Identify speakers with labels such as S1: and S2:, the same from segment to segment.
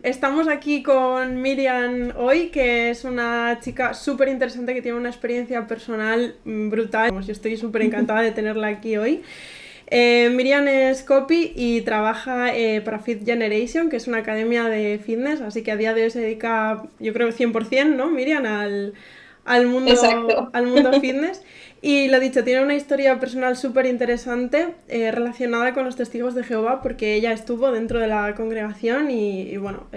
S1: Estamos aquí con Miriam hoy, que es una chica súper interesante que tiene una experiencia personal brutal. Yo estoy súper encantada de tenerla aquí hoy. Miriam es copy y trabaja para Fit Generation, que es una academia de fitness, así que a día de hoy se dedica, yo creo, 100%, ¿no, Miriam?
S2: Exacto.
S1: Al mundo fitness. Y lo dicho, tiene una historia personal súper interesante relacionada con los testigos de Jehová, porque ella estuvo dentro de la congregación y bueno,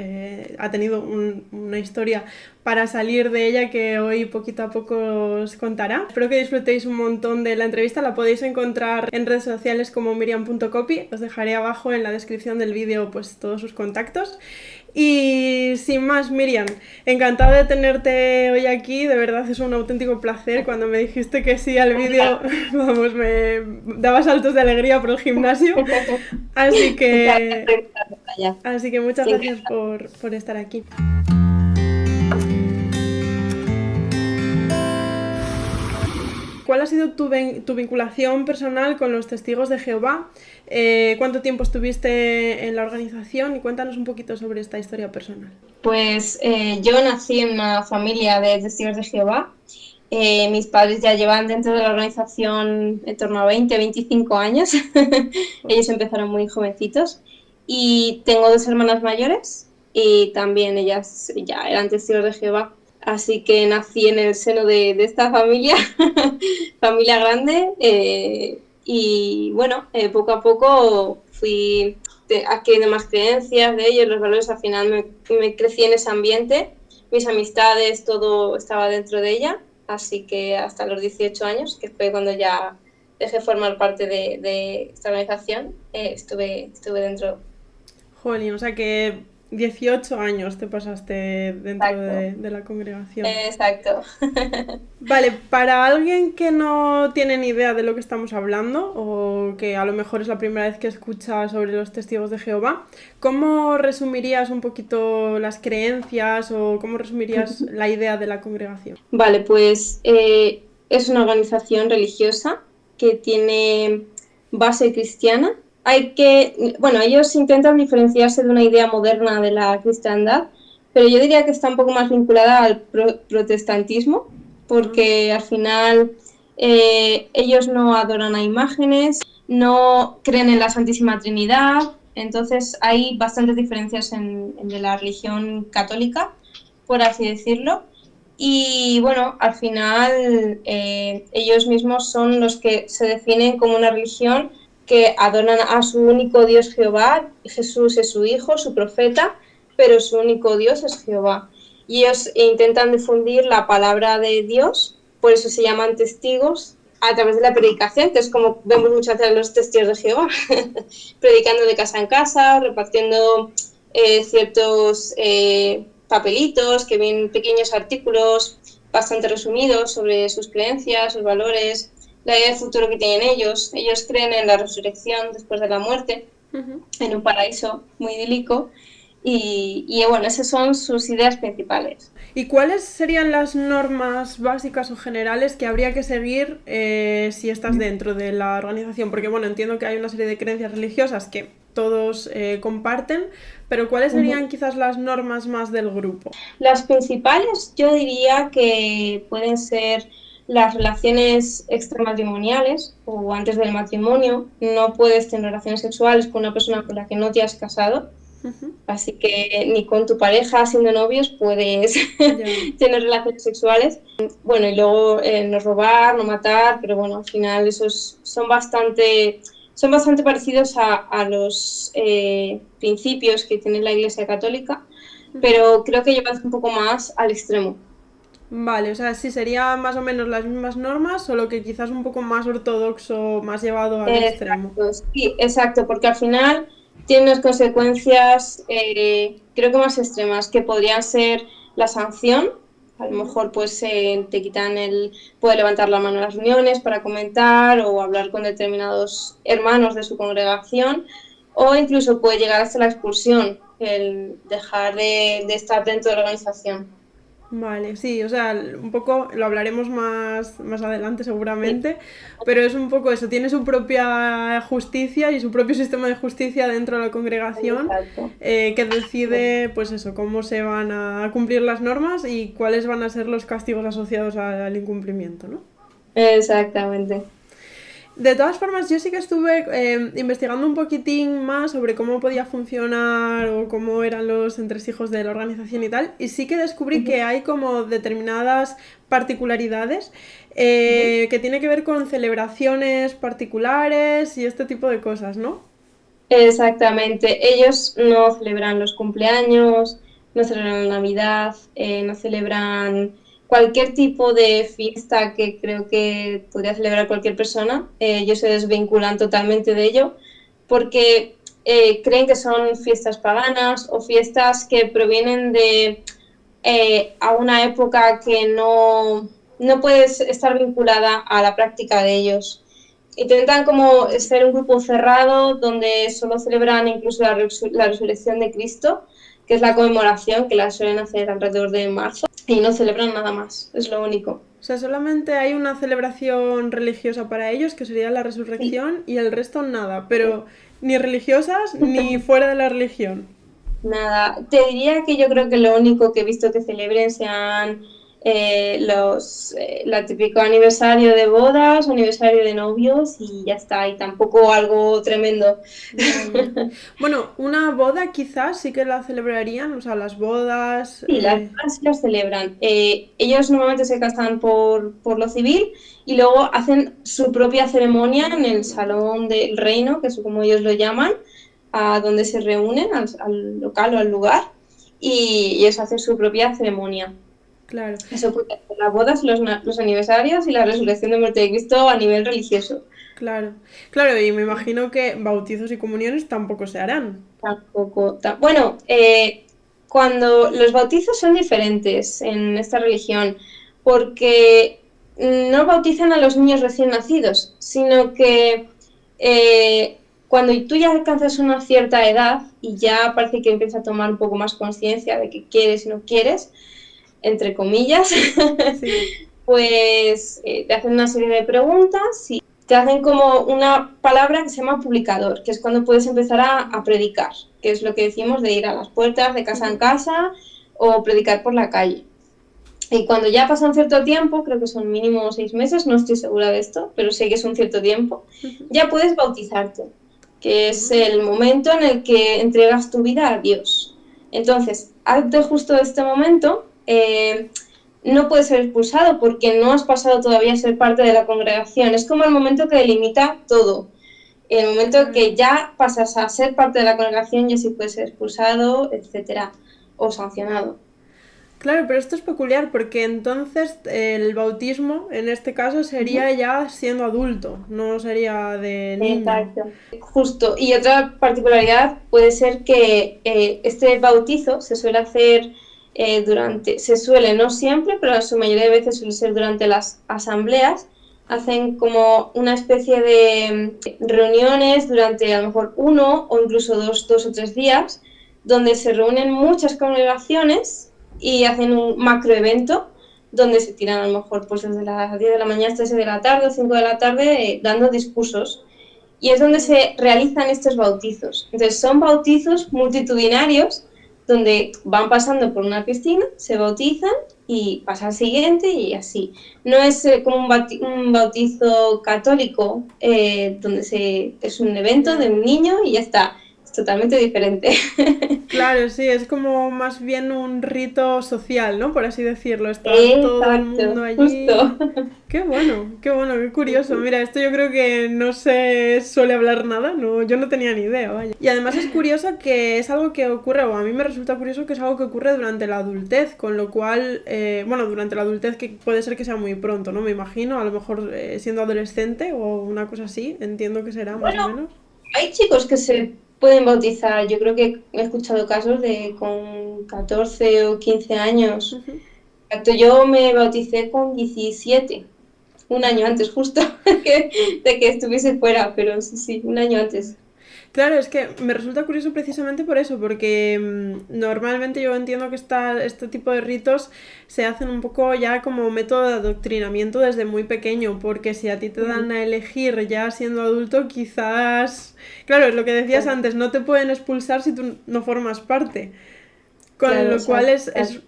S1: ha tenido una historia para salir de ella que hoy poquito a poco os contará. Espero que disfrutéis un montón de la entrevista. La podéis encontrar en redes sociales como miriam.copy. Os dejaré abajo en la descripción del vídeo pues todos sus contactos. Y sin más, Miriam, encantada de tenerte hoy aquí, de verdad es un auténtico placer. Cuando me dijiste que sí al vídeo, vamos, me daba saltos de alegría por el gimnasio. Así
S2: Muchas
S1: que,
S2: gracias, Natalia.
S1: así que muchas
S2: Sí,
S1: gracias por estar aquí. ¿Cuál ha sido tu vinculación personal con los testigos de Jehová? ¿Cuánto tiempo estuviste en la organización? Y cuéntanos un poquito sobre esta historia personal.
S2: pues yo nací en una familia de testigos de Jehová. Mis padres ya llevan dentro de la organización en torno a 20-25 años. Ellos empezaron muy jovencitos. Y tengo dos hermanas mayores y también ellas ya eran testigos de Jehová. Así que nací en el seno de esta familia, familia grande. Y bueno, poco a poco fui adquiriendo más creencias de ellos, los valores. Al final me crecí en ese ambiente, mis amistades, todo estaba dentro de ella. Así que hasta los 18 años, que fue cuando ya dejé formar parte de esta organización, estuve dentro.
S1: Jolín, o sea que 18 años te pasaste dentro
S2: Exacto.
S1: de la congregación.
S2: Exacto.
S1: Vale, para alguien que no tiene ni idea de lo que estamos hablando o que a lo mejor es la primera vez que escucha sobre los testigos de Jehová, ¿cómo resumirías un poquito las creencias o cómo resumirías la idea de la congregación?
S2: Vale, pues es una organización religiosa que tiene base cristiana. Bueno, ellos intentan diferenciarse de una idea moderna de la cristiandad, pero yo diría que está un poco más vinculada al protestantismo,
S1: Ah,
S2: porque al final ellos no adoran a imágenes, no creen en la Santísima Trinidad. Entonces hay bastantes diferencias de la religión católica, por así decirlo. Y bueno, al final ellos mismos son los que se definen como una religión que adoran a su único Dios Jehová. Jesús es su hijo, su profeta, pero su único Dios es Jehová. Y ellos intentan difundir la palabra de Dios, por eso se llaman testigos, a través de la predicación, que es como vemos muchas veces los testigos de Jehová, predicando de casa en casa, repartiendo ciertos papelitos, que vienen pequeños artículos bastante resumidos sobre sus creencias, sus valores, la idea de futuro que tienen ellos. Ellos creen en la resurrección después de la muerte,
S1: uh-huh.
S2: en un paraíso muy idílico. Y bueno, esas son sus ideas principales.
S1: ¿Y cuáles serían las normas básicas o generales que habría que seguir si estás dentro de la organización? Porque bueno, entiendo que hay una serie de creencias religiosas que todos comparten, pero ¿cuáles serían quizás las normas más del grupo?
S2: Las principales yo diría que pueden ser las relaciones extramatrimoniales o antes del matrimonio. No puedes tener relaciones sexuales con una persona con la que no te has casado.
S1: Uh-huh.
S2: Así que ni con tu pareja siendo novios puedes
S1: Ya.
S2: tener relaciones sexuales. Bueno, y luego no robar, no matar, pero bueno, al final esos son bastante parecidos a los principios que tiene la Iglesia Católica,
S1: Uh-huh.
S2: pero creo que llevas un poco más al extremo.
S1: Vale, o sea, sí serían más o menos las mismas normas, solo que quizás un poco más ortodoxo, más llevado al extremo.
S2: Exacto, sí, exacto, porque al final tiene unas consecuencias, creo que más extremas, que podrían ser la sanción. A lo
S1: Uh-huh.
S2: mejor pues te quitan puede levantar la mano en las reuniones para comentar o hablar con determinados hermanos de su congregación, o incluso puede llegar hasta la expulsión, el dejar de estar dentro de la organización.
S1: Vale, sí, o sea, un poco lo hablaremos más adelante
S2: Sí,
S1: seguramente, pero es un poco eso, tiene su propia justicia y su propio sistema de justicia dentro de la congregación
S2: exacto.
S1: que decide, pues eso, cómo se van a cumplir las normas y cuáles van a ser los castigos asociados al incumplimiento, ¿no?
S2: Exactamente.
S1: De todas formas, yo sí que estuve investigando un poquitín más sobre cómo podía funcionar o cómo eran los entresijos de la organización y tal, y sí que descubrí que
S2: Ujú,
S1: hay como determinadas particularidades
S2: ujú.
S1: que tiene que ver con celebraciones particulares y este tipo de cosas, ¿no?
S2: Exactamente. Ellos no celebran los cumpleaños, no celebran la Navidad, no celebran cualquier tipo de fiesta que creo que podría celebrar cualquier persona. Ellos se desvinculan totalmente de ello porque creen que son fiestas paganas o fiestas que provienen de a una época que no puedes estar vinculada a la práctica de ellos. Intentan como ser un grupo cerrado donde solo celebran incluso la resurrección de Cristo, que es la conmemoración que la suelen hacer alrededor de marzo, y no celebran nada más, es lo único.
S1: O sea, solamente hay una celebración religiosa para ellos, que sería la
S2: Sí,
S1: resurrección, y el resto nada, pero ni religiosas ni fuera de la religión.
S2: nada, te diría que yo creo que lo único que he visto que celebren sean la típico aniversario de bodas, aniversario de novios y ya está, y tampoco algo tremendo.
S1: Vaya. Bueno, una boda quizás sí que la celebrarían, o sea, las bodas.
S2: Sí, las bodas sí las celebran. Ellos normalmente se casan por lo civil y luego hacen su propia ceremonia en el salón del reino, que es como ellos lo llaman, a donde se reúnen, al local o al lugar, y ellos hacen su propia ceremonia.
S1: Claro,
S2: Eso puede ser las bodas, los aniversarios y la resurrección de muerte de Cristo a nivel religioso.
S1: claro. Claro, y me imagino que bautizos y comuniones tampoco se harán.
S2: Tampoco. Bueno, cuando los bautizos son diferentes en esta religión, porque no bautizan a los niños recién nacidos, sino que cuando tú ya alcanzas una cierta edad y ya parece que empiezas a tomar un poco más conciencia de que quieres y no quieres, entre comillas,
S1: Sí.
S2: pues te hacen una serie de preguntas y te hacen como una palabra que se llama publicador, que es cuando puedes empezar a predicar, que es lo que decimos de ir a las puertas de casa en casa o predicar por la calle. Y cuando ya pasa un cierto tiempo, creo que son mínimo 6 meses, no estoy segura de esto, pero sé que es un cierto tiempo, ya puedes bautizarte, que es el momento en el que entregas tu vida a Dios. Entonces, antes justo de este momento, no puedes ser expulsado porque no has pasado todavía a ser parte de la congregación. Es como el momento que delimita todo. El momento
S1: Claro.
S2: que ya pasas a ser parte de la congregación, ya sí puedes ser expulsado, etcétera, o sancionado.
S1: Claro, pero esto es peculiar porque entonces el bautismo en este caso
S2: Uh -huh.
S1: sería ya siendo adulto, no sería de niño.
S2: Exacto. Justo. Y otra particularidad puede ser que este bautizo se suele hacer se suele, no siempre, pero en su mayoría de veces suele ser durante las asambleas. Hacen como una especie de reuniones durante a lo mejor uno o incluso dos o tres días, donde se reúnen muchas congregaciones y hacen un macroevento donde se tiran a lo mejor pues desde las 10 de la mañana hasta 6 de la tarde o 5 de la tarde dando discursos y es donde se realizan estos bautizos. Entonces son bautizos multitudinarios donde van pasando por una piscina, se bautizan y pasa al siguiente y así. No es como un bautizo católico donde es un evento de
S1: Ya.
S2: un niño y ya está. Es totalmente diferente.
S1: Claro, sí, es como más bien un rito social, ¿no? Por así decirlo. Está todo el mundo
S2: Exacto,
S1: allí.
S2: justo.
S1: Qué bueno, qué curioso. Mira, esto yo creo que no se suele hablar nada, no, yo no tenía ni idea, vaya. Y además es curioso que es algo que ocurre, o a mí me resulta curioso que es algo que ocurre durante la adultez, con lo cual, bueno, durante la adultez que puede ser que sea muy pronto, ¿no? Me imagino, a lo mejor siendo adolescente o una cosa así, entiendo que será más o
S2: Bueno,
S1: menos.
S2: hay chicos que se pueden bautizar. Yo creo que he escuchado casos de con 14 o 15 años.
S1: Ujú.
S2: Exacto, yo me bauticé con 17, un año
S1: Vale.
S2: antes justo de que estuviese fuera, pero sí, sí, un año antes.
S1: Claro, es que me resulta curioso precisamente por eso, porque normalmente yo entiendo que este tipo de ritos se hacen un poco ya como método de adoctrinamiento desde muy pequeño, porque si a ti te dan a elegir ya siendo adulto, quizás, claro, es lo que decías
S2: Claro,
S1: antes, no te pueden expulsar si tú no formas parte. Con
S2: claro, o
S1: lo
S2: sea,
S1: cual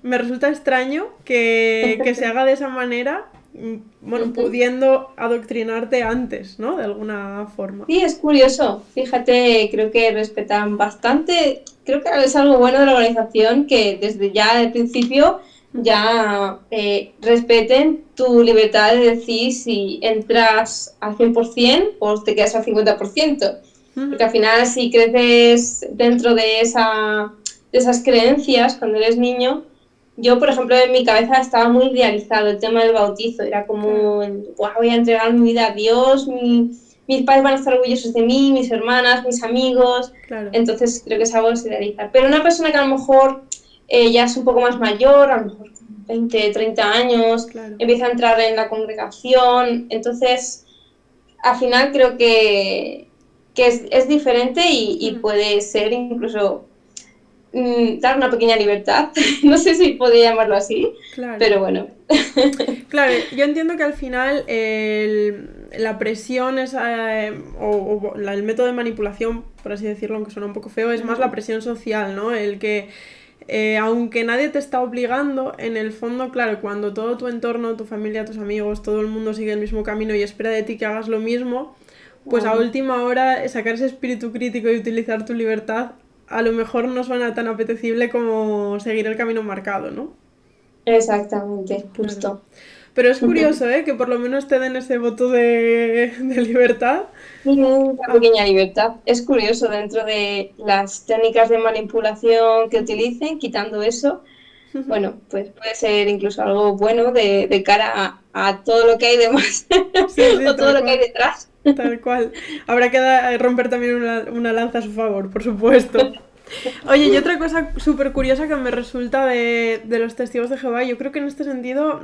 S1: me resulta extraño que se haga de esa manera, bueno,
S2: ujú.
S1: pudiendo adoctrinarte antes, ¿no? De alguna forma.
S2: Sí, es curioso. Fíjate, creo que respetan bastante. Creo que es algo bueno de la organización que desde ya el principio ya respeten tu libertad de decir si entras al 100% o te quedas al 50%. Porque al final si creces dentro de esas creencias cuando eres niño, yo, por ejemplo, en mi cabeza estaba muy idealizado el tema del bautizo. Era
S1: Claro,
S2: como, "Buah, voy a entregar mi vida a Dios, mis padres van a estar orgullosos de mí, mis hermanas, mis amigos".
S1: claro,
S2: Entonces creo que es algo que se idealiza. Pero una persona que a lo mejor ya es un poco más mayor, a lo mejor con 20, 30 años,
S1: claro.
S2: empieza a entrar en la congregación. Entonces, al final creo que es diferente y puede ser incluso dar una pequeña libertad. No sé si puede llamarlo así,
S1: Claro.
S2: pero bueno.
S1: Claro, yo entiendo que al final la presión es, el método de manipulación, por así decirlo, aunque suena un poco feo, es más la presión social, ¿no? El que, aunque nadie te está obligando, en el fondo, claro, cuando todo tu entorno, tu familia, tus amigos, todo el mundo sigue el mismo camino y espera de ti que hagas lo mismo, pues a última hora sacar ese espíritu crítico y utilizar tu libertad a lo mejor no suena tan apetecible como seguir el camino marcado, ¿no?
S2: Exactamente,
S1: Claro.
S2: justo.
S1: Pero es curioso, ¿eh? Que por lo menos te den ese voto de libertad.
S2: Una
S1: Ah,
S2: pequeña libertad. Es curioso dentro de las técnicas de manipulación que utilicen, quitando eso, bueno, pues puede ser incluso algo bueno de cara a todo lo que hay demás
S1: sí, sí,
S2: o todo
S1: tal
S2: lo que hay
S1: cual.
S2: detrás.
S1: Tal cual. Habrá que romper también una lanza a su favor, por supuesto. Oye, y otra cosa súper curiosa que me resulta de los testigos de Jehová, yo creo que en este sentido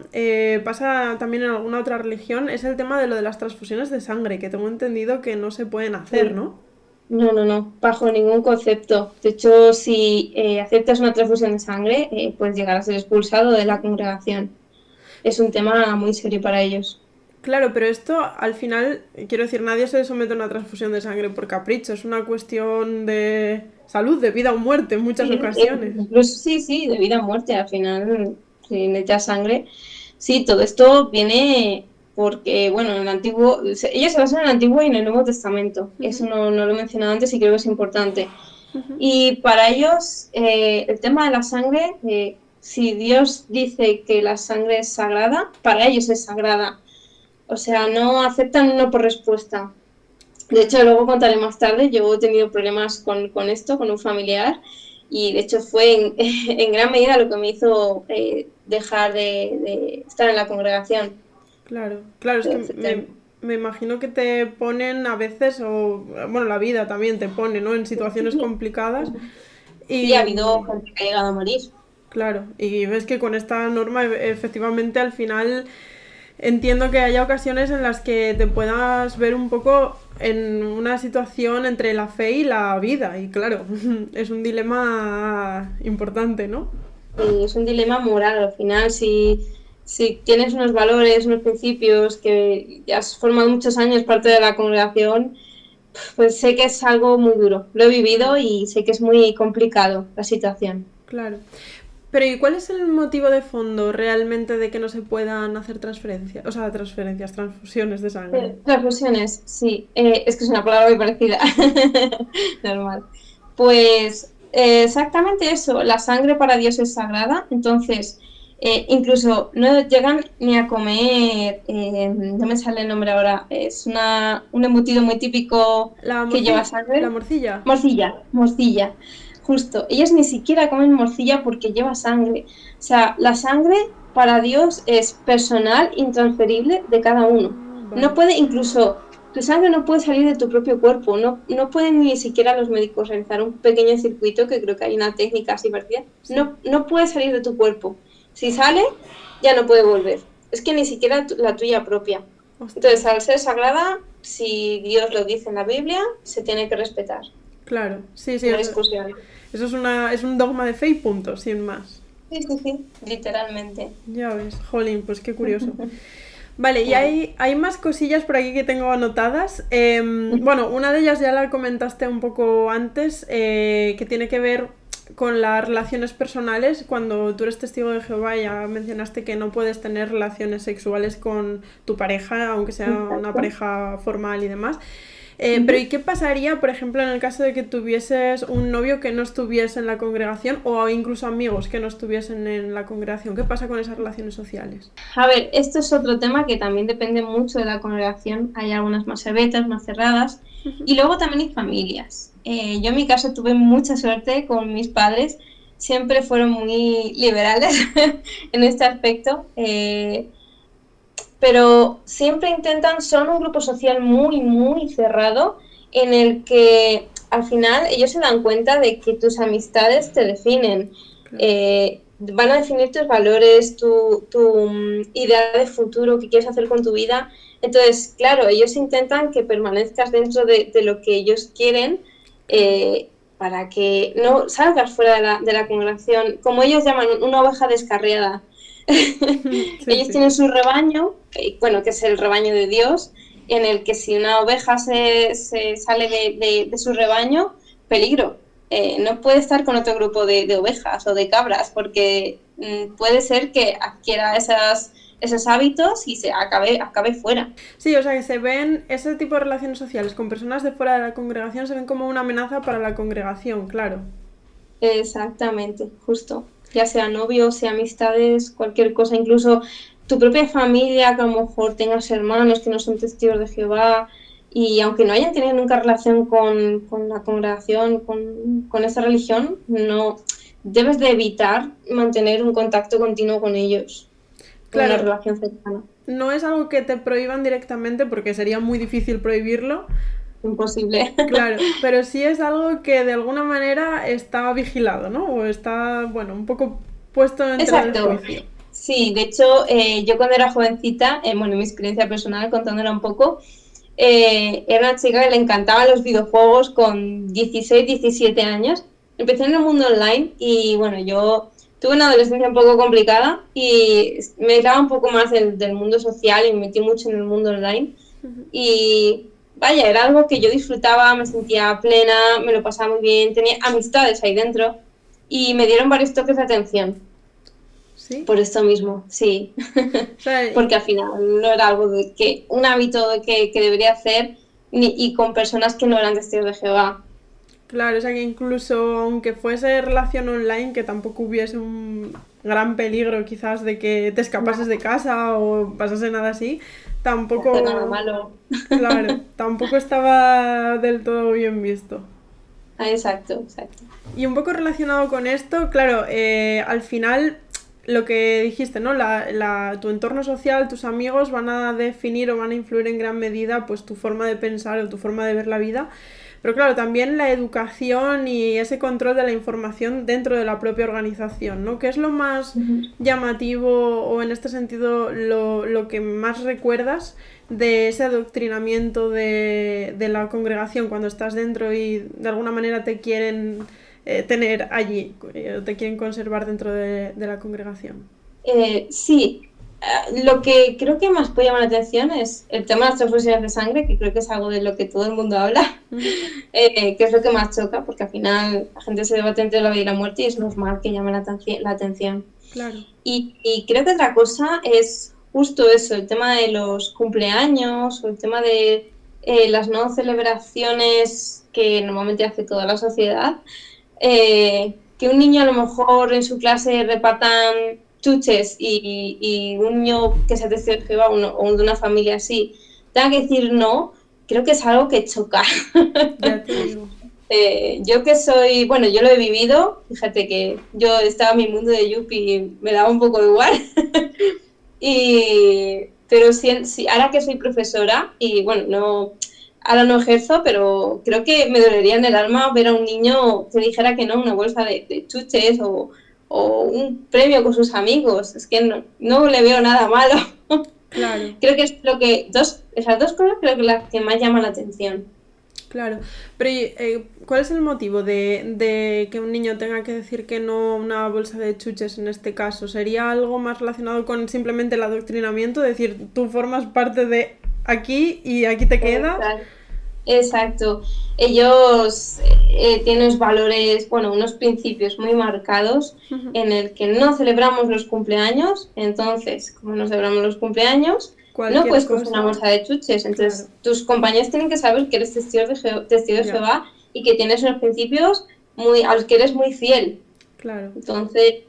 S1: pasa también en alguna otra religión, es el tema de lo de las transfusiones de sangre, que tengo entendido que no se pueden hacer,
S2: Sí.
S1: ¿no?
S2: No, no, no, bajo ningún concepto. De hecho, si aceptas una transfusión de sangre, puedes llegar a ser expulsado de la congregación. Es un tema muy serio para ellos.
S1: Claro, pero esto al final, quiero decir, nadie se somete a una transfusión de sangre por capricho, es una cuestión de salud, de vida o muerte en muchas
S2: Sí,
S1: ocasiones.
S2: incluso sí, sí, de vida a muerte, al final, si necesitas sangre. Sí, todo esto viene porque, bueno, en el Antiguo, ellos se basan en el Antiguo y en el Nuevo Testamento. Eso no lo he mencionado antes y creo que es importante. Y para ellos, el tema de la sangre, si Dios dice que la sangre es sagrada, para ellos es sagrada. O sea, no aceptan un no por respuesta. De
S1: Claro.
S2: hecho, luego contaré más tarde, yo he tenido problemas con esto, con un familiar, y de hecho fue en gran medida lo que me hizo dejar de estar en la congregación.
S1: Claro, claro, es
S2: Todo
S1: que
S2: este tema.
S1: me imagino que te ponen a veces, o bueno, la vida también te pone, ¿no? En situaciones
S2: Sí,
S1: complicadas
S2: sí, ha
S1: y
S2: habido gente que ha llegado a morir.
S1: claro, y ves que con esta norma efectivamente al final entiendo que haya ocasiones en las que te puedas ver un poco en una situación entre la fe y la vida y claro, es un dilema importante, ¿no?
S2: Y es un dilema moral al final. Si tienes unos valores, unos principios que ya has formado muchos años parte de la congregación, pues sé que es algo muy duro. Lo he vivido
S1: Claro,
S2: y sé que es muy complicado la situación.
S1: claro. Pero ¿y cuál es el motivo de fondo realmente de que no se puedan hacer transferencias? O sea, transferencias, transfusiones de sangre.
S2: Transfusiones, sí, es que es una palabra muy parecida. Normal. Pues exactamente eso, la sangre para Dios es sagrada, entonces incluso no llegan ni a comer, no me sale el nombre ahora, es un embutido muy típico
S1: La
S2: que lleva
S1: morcilla. La
S2: sangre.
S1: morcilla.
S2: Morcilla, morcilla, justo. Ellos ni siquiera comen morcilla porque lleva sangre. O sea, la sangre para Dios es personal, intransferible de cada uno. No
S1: Vale.
S2: puede incluso, tu sangre no puede salir de tu propio cuerpo. No pueden ni siquiera los médicos realizar un pequeño circuito, que creo que hay una técnica así parecida.
S1: Sí.
S2: No puede salir de tu cuerpo. Si sale, ya no puede volver. Es que ni siquiera la tuya propia. Entonces,
S1: Ostras.
S2: al ser sagrada, si Dios lo dice en la Biblia, se tiene que respetar.
S1: Claro, sí, sí,
S2: una discusión.
S1: eso es un dogma de fe y punto, sin más.
S2: Sí, sí, sí, literalmente.
S1: Ya ves, jolín, pues qué curioso. Vale, y
S2: Claro.
S1: hay más cosillas por aquí que tengo anotadas. Bueno, una de ellas ya la comentaste un poco antes, que tiene que ver con las relaciones personales. Cuando tú eres testigo de Jehová, ya mencionaste que no puedes tener relaciones sexuales con tu pareja, aunque sea una
S2: Exacto.
S1: pareja formal y demás. Pero ¿y
S2: Ujú.
S1: qué pasaría, por ejemplo, en el caso de que tuvieses un novio que no estuviese en la congregación o incluso amigos que no estuviesen en la congregación? ¿Qué pasa con esas relaciones sociales?
S2: A ver, esto es otro tema que también depende mucho de la congregación. Hay algunas más abiertas, más cerradas. Y luego también hay familias. Yo en mi caso tuve mucha suerte con mis padres. Siempre fueron muy liberales en este aspecto. Pero siempre intentan, son un grupo social muy, muy cerrado en el que al final ellos se dan cuenta de que tus amistades te definen,
S1: Claro.
S2: van a definir tus valores, tu idea de futuro, qué quieres hacer con tu vida. Entonces, claro, ellos intentan que permanezcas dentro de lo que ellos quieren
S1: Claro.
S2: para que no salgas fuera de la congregación, como ellos llaman, una oveja descarriada.
S1: Sí,
S2: Ellos
S1: sí.
S2: tienen su rebaño, bueno, que es el rebaño de Dios, en el que si una oveja se sale de su rebaño, peligro. No puede estar con otro grupo de ovejas o de cabras, porque puede ser que adquiera esos hábitos y acabe fuera.
S1: Sí, o sea que se ven ese tipo de relaciones sociales con personas de fuera de la congregación, se ven como una amenaza para la congregación, claro.
S2: Exactamente, justo. Ya sea novios, sea amistades, cualquier cosa, incluso tu propia familia, que a lo mejor tengas hermanos que no son testigos de Jehová, y aunque no hayan tenido nunca relación con la congregación, con esa religión, no debes de evitar mantener un contacto continuo con ellos, una
S1: Claro,
S2: relación cercana.
S1: no es algo que te prohíban directamente porque sería muy difícil prohibirlo,
S2: Imposible.
S1: claro, pero sí es algo que de alguna manera está vigilado, ¿no? O está, bueno, un poco puesto en tela de
S2: Exacto.
S1: juicio.
S2: Sí, de hecho, yo cuando era jovencita, bueno, mi experiencia personal contándola un poco, era una chica que le encantaban los videojuegos con 16, 17 años. Empecé en el mundo online y bueno, yo tuve una adolescencia un poco complicada y me aislaba un poco más del mundo social y me metí mucho en el mundo online. Y vaya, era algo que yo disfrutaba, me sentía plena, me lo pasaba muy bien, tenía amistades ahí dentro y me dieron varios toques de atención.
S1: ¿Sí?
S2: Por esto mismo, sí.
S1: O sea,
S2: Porque al final no era algo un hábito que debería hacer y con personas que no eran testigos de Jehová.
S1: claro, o sea que incluso aunque fuese relación online, que tampoco hubiese un gran peligro quizás de que te escapases
S2: No,
S1: de casa o pasase nada así,
S2: no hacer nada
S1: tampoco,
S2: malo.
S1: claro, tampoco estaba del todo bien visto.
S2: Ah, exacto, exacto.
S1: Y un poco relacionado con esto, claro, al final lo que dijiste, ¿no? Tu entorno social, tus amigos van a definir o van a influir en gran medida pues tu forma de pensar o tu forma de ver la vida. Pero claro, también la educación y ese control de la información dentro de la propia organización, ¿no? ¿Qué es lo más
S2: Ujú.
S1: llamativo o en este sentido lo que más recuerdas de ese adoctrinamiento de la congregación cuando estás dentro y de alguna manera te quieren tener allí, te quieren conservar dentro de la congregación?
S2: Sí, lo que creo que más puede llamar la atención es el tema de las transfusiones de sangre, que creo que es algo de lo que todo el mundo habla, que es lo que más choca, porque al final la gente se debate entre la vida y la muerte y es normal que llame la atención.
S1: Claro.
S2: Y creo que otra cosa es justo eso, el tema de los cumpleaños o el tema de las no celebraciones que normalmente hace toda la sociedad. Que un niño a lo mejor en su clase repartan chuches y un niño que sea testigo de Jehová o de una familia así tenga que decir no, creo que es algo que choca.
S1: Ya te digo.
S2: Yo que soy, bueno, yo lo he vivido, fíjate que yo estaba en mi mundo de Yuppie y me daba un poco igual, pero sí, ahora que soy profesora y bueno, no, ahora no ejerzo, pero creo que me dolería en el alma ver a un niño que dijera que no, una bolsa de chuches o un premio con sus amigos, es que no le veo nada malo.
S1: Claro.
S2: Creo que es esas dos cosas creo que las que más llaman la atención.
S1: Claro, pero ¿cuál es el motivo de que un niño tenga que decir que no a una bolsa de chuches en este caso? ¿Sería algo más relacionado con simplemente el adoctrinamiento? Decir, tú formas parte de aquí y aquí te quedas.
S2: Exacto. Exacto. Ellos tienen unos valores, bueno, unos principios muy marcados en el que no celebramos los cumpleaños. Entonces, como no celebramos los cumpleaños, no
S1: Cualquier
S2: puedes coger una
S1: cosa.
S2: bolsa de chuches.
S1: Claro,
S2: Entonces, tus compañeros tienen que saber que eres testigo de
S1: ya,
S2: Jehová y que tienes unos principios a los que eres muy fiel.
S1: claro,
S2: Entonces,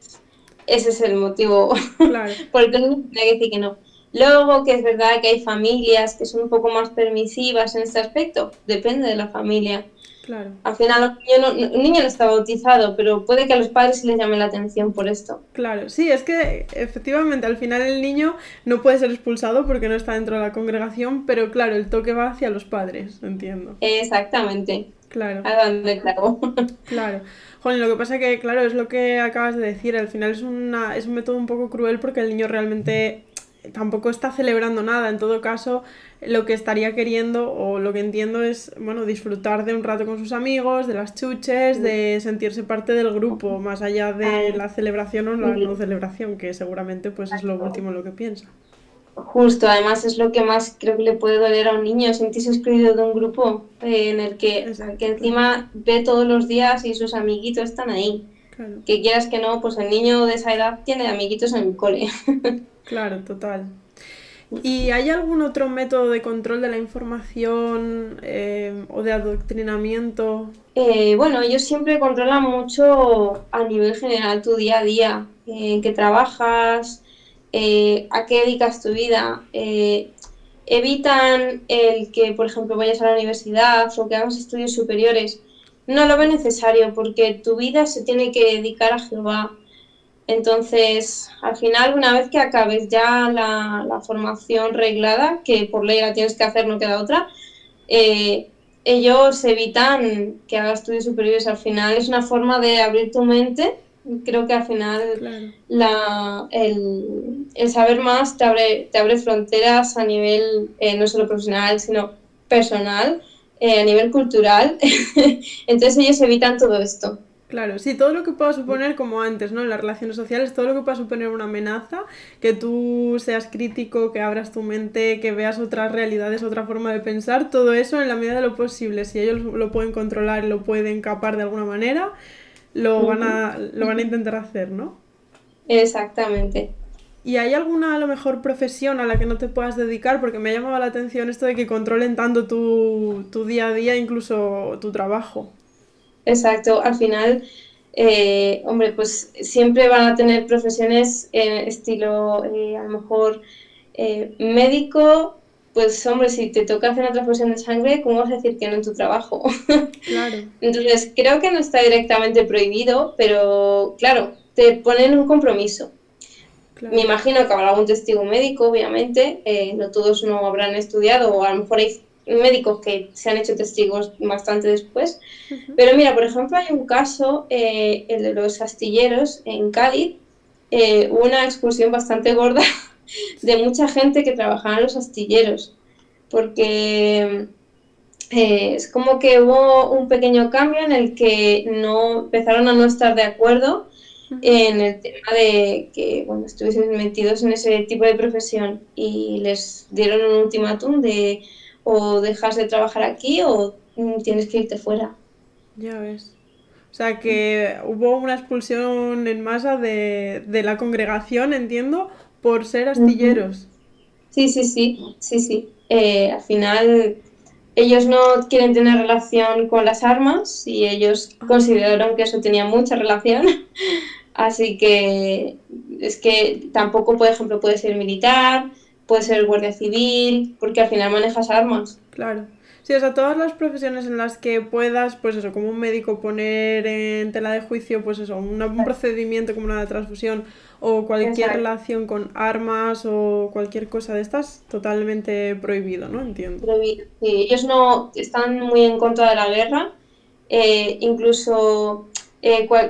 S2: ese es el motivo
S1: claro,
S2: por el que uno tiene que decir que no. Luego, que es verdad que hay familias que son un poco más permisivas en este aspecto, depende de la familia.
S1: claro.
S2: Al final, un niño no está bautizado, pero puede que a los padres sí les llame la atención por esto.
S1: Claro, sí, es que efectivamente al final el niño no puede ser expulsado porque no está dentro de la congregación, pero claro, el toque va hacia los padres, entiendo.
S2: Exactamente,
S1: Claro,
S2: a donde clavo.
S1: claro. Joder, lo que pasa que, claro, es lo que acabas de decir, al final es un método un poco cruel porque el niño realmente tampoco está celebrando nada, en todo caso lo que estaría queriendo o lo que entiendo es, bueno, disfrutar de un rato con sus amigos, de las chuches, de sentirse parte del grupo, más allá de la celebración o la no
S2: Sí,
S1: celebración, que seguramente pues es lo último en lo que piensa.
S2: justo, además es lo que más creo que le puede doler a un niño, sentirse excluido de un grupo en el que
S1: Exacto, claro,
S2: encima ve todos los días y sus amiguitos están ahí.
S1: claro,
S2: Que quieras que no, pues el niño de esa edad tiene amiguitos en el cole.
S1: claro, total. ¿Y hay algún otro método de control de la información o de adoctrinamiento?
S2: Bueno, ellos siempre controlan mucho a nivel general tu día a día, en qué trabajas, a qué dedicas tu vida. Evitan el que, por ejemplo, vayas a la universidad o que hagas estudios superiores. No lo ven necesario porque tu vida se tiene que dedicar a Jehová. Entonces, al final, una vez que acabes ya la formación reglada, que por ley la tienes que hacer, no queda otra, eh, ellos evitan que hagas estudios superiores. Al final es una forma de abrir tu mente. Creo que al final
S1: Claro.
S2: el saber más te abre fronteras a nivel no solo profesional, sino personal, a nivel cultural. Entonces ellos evitan todo esto.
S1: Claro, sí, todo lo que pueda suponer, como antes, ¿no? En las relaciones sociales, todo lo que pueda suponer una amenaza, que tú seas crítico, que abras tu mente, que veas otras realidades, otra forma de pensar, todo eso en la medida de lo posible. Si ellos lo pueden controlar y lo pueden capar de alguna manera, lo van a intentar hacer, ¿no?
S2: Exactamente.
S1: ¿Y hay alguna, a lo mejor, profesión a la que no te puedas dedicar? Porque me ha llamado la atención esto de que controlen tanto tu día a día, incluso tu trabajo.
S2: Exacto, al final, hombre, pues siempre van a tener profesiones estilo, a lo mejor, médico, pues hombre, si te toca hacer una transfusión de sangre, ¿cómo vas a decir que no en tu trabajo?
S1: Claro,
S2: Entonces, creo que no está directamente prohibido, pero claro, te ponen un compromiso. Me
S1: claro.
S2: imagino que habrá algún testigo médico, obviamente, no todos no habrán estudiado, o a lo mejor hay médicos que se han hecho testigos bastante después. Pero mira, por ejemplo, hay un caso, el de los astilleros en Cádiz, hubo una expulsión bastante gorda de mucha gente que trabajaba en los astilleros, porque es como que hubo un pequeño cambio en el que no empezaron a no estar de acuerdo en el tema de que bueno, estuviesen metidos en ese tipo de profesión y les dieron un ultimátum de o dejas de trabajar aquí o tienes que irte fuera.
S1: Ya ves. O sea que hubo una expulsión en masa de la congregación, entiendo, por ser
S2: Ujú.
S1: astilleros.
S2: Sí, sí, sí, sí, sí. Al final ellos no quieren tener relación con las armas y ellos
S1: Ah,
S2: consideraron que eso tenía mucha relación. Así que es que tampoco, por ejemplo, puede ser militar, puede ser guardia civil, porque al final manejas armas.
S1: claro. Sí, o sea, todas las profesiones en las que puedas, pues eso, como un médico poner en tela de juicio, pues eso, un procedimiento como una transfusión o cualquier
S2: Exacto.
S1: relación con armas o cualquier cosa de estas, totalmente prohibido, ¿no? Entiendo.
S2: Sí, ellos no están muy en contra de la guerra, incluso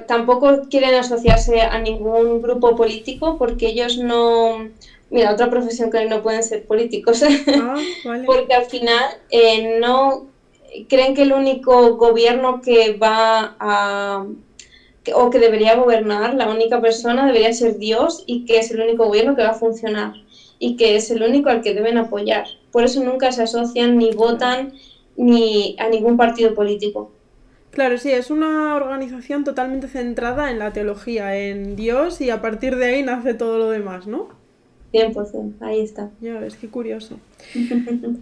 S2: tampoco quieren asociarse a ningún grupo político porque ellos no, mira, otra profesión que no pueden ser políticos,
S1: Ah, vale.
S2: porque al final no, creen que el único gobierno que va a o que debería gobernar, la única persona debería ser Dios y que es el único gobierno que va a funcionar y que es el único al que deben apoyar. Por eso nunca se asocian ni votan ni a ningún partido político.
S1: Claro, sí, es una organización totalmente centrada en la teología, en Dios, y a partir de ahí nace todo lo demás, ¿no?
S2: 100%, ahí está.
S1: Ya ves, qué curioso.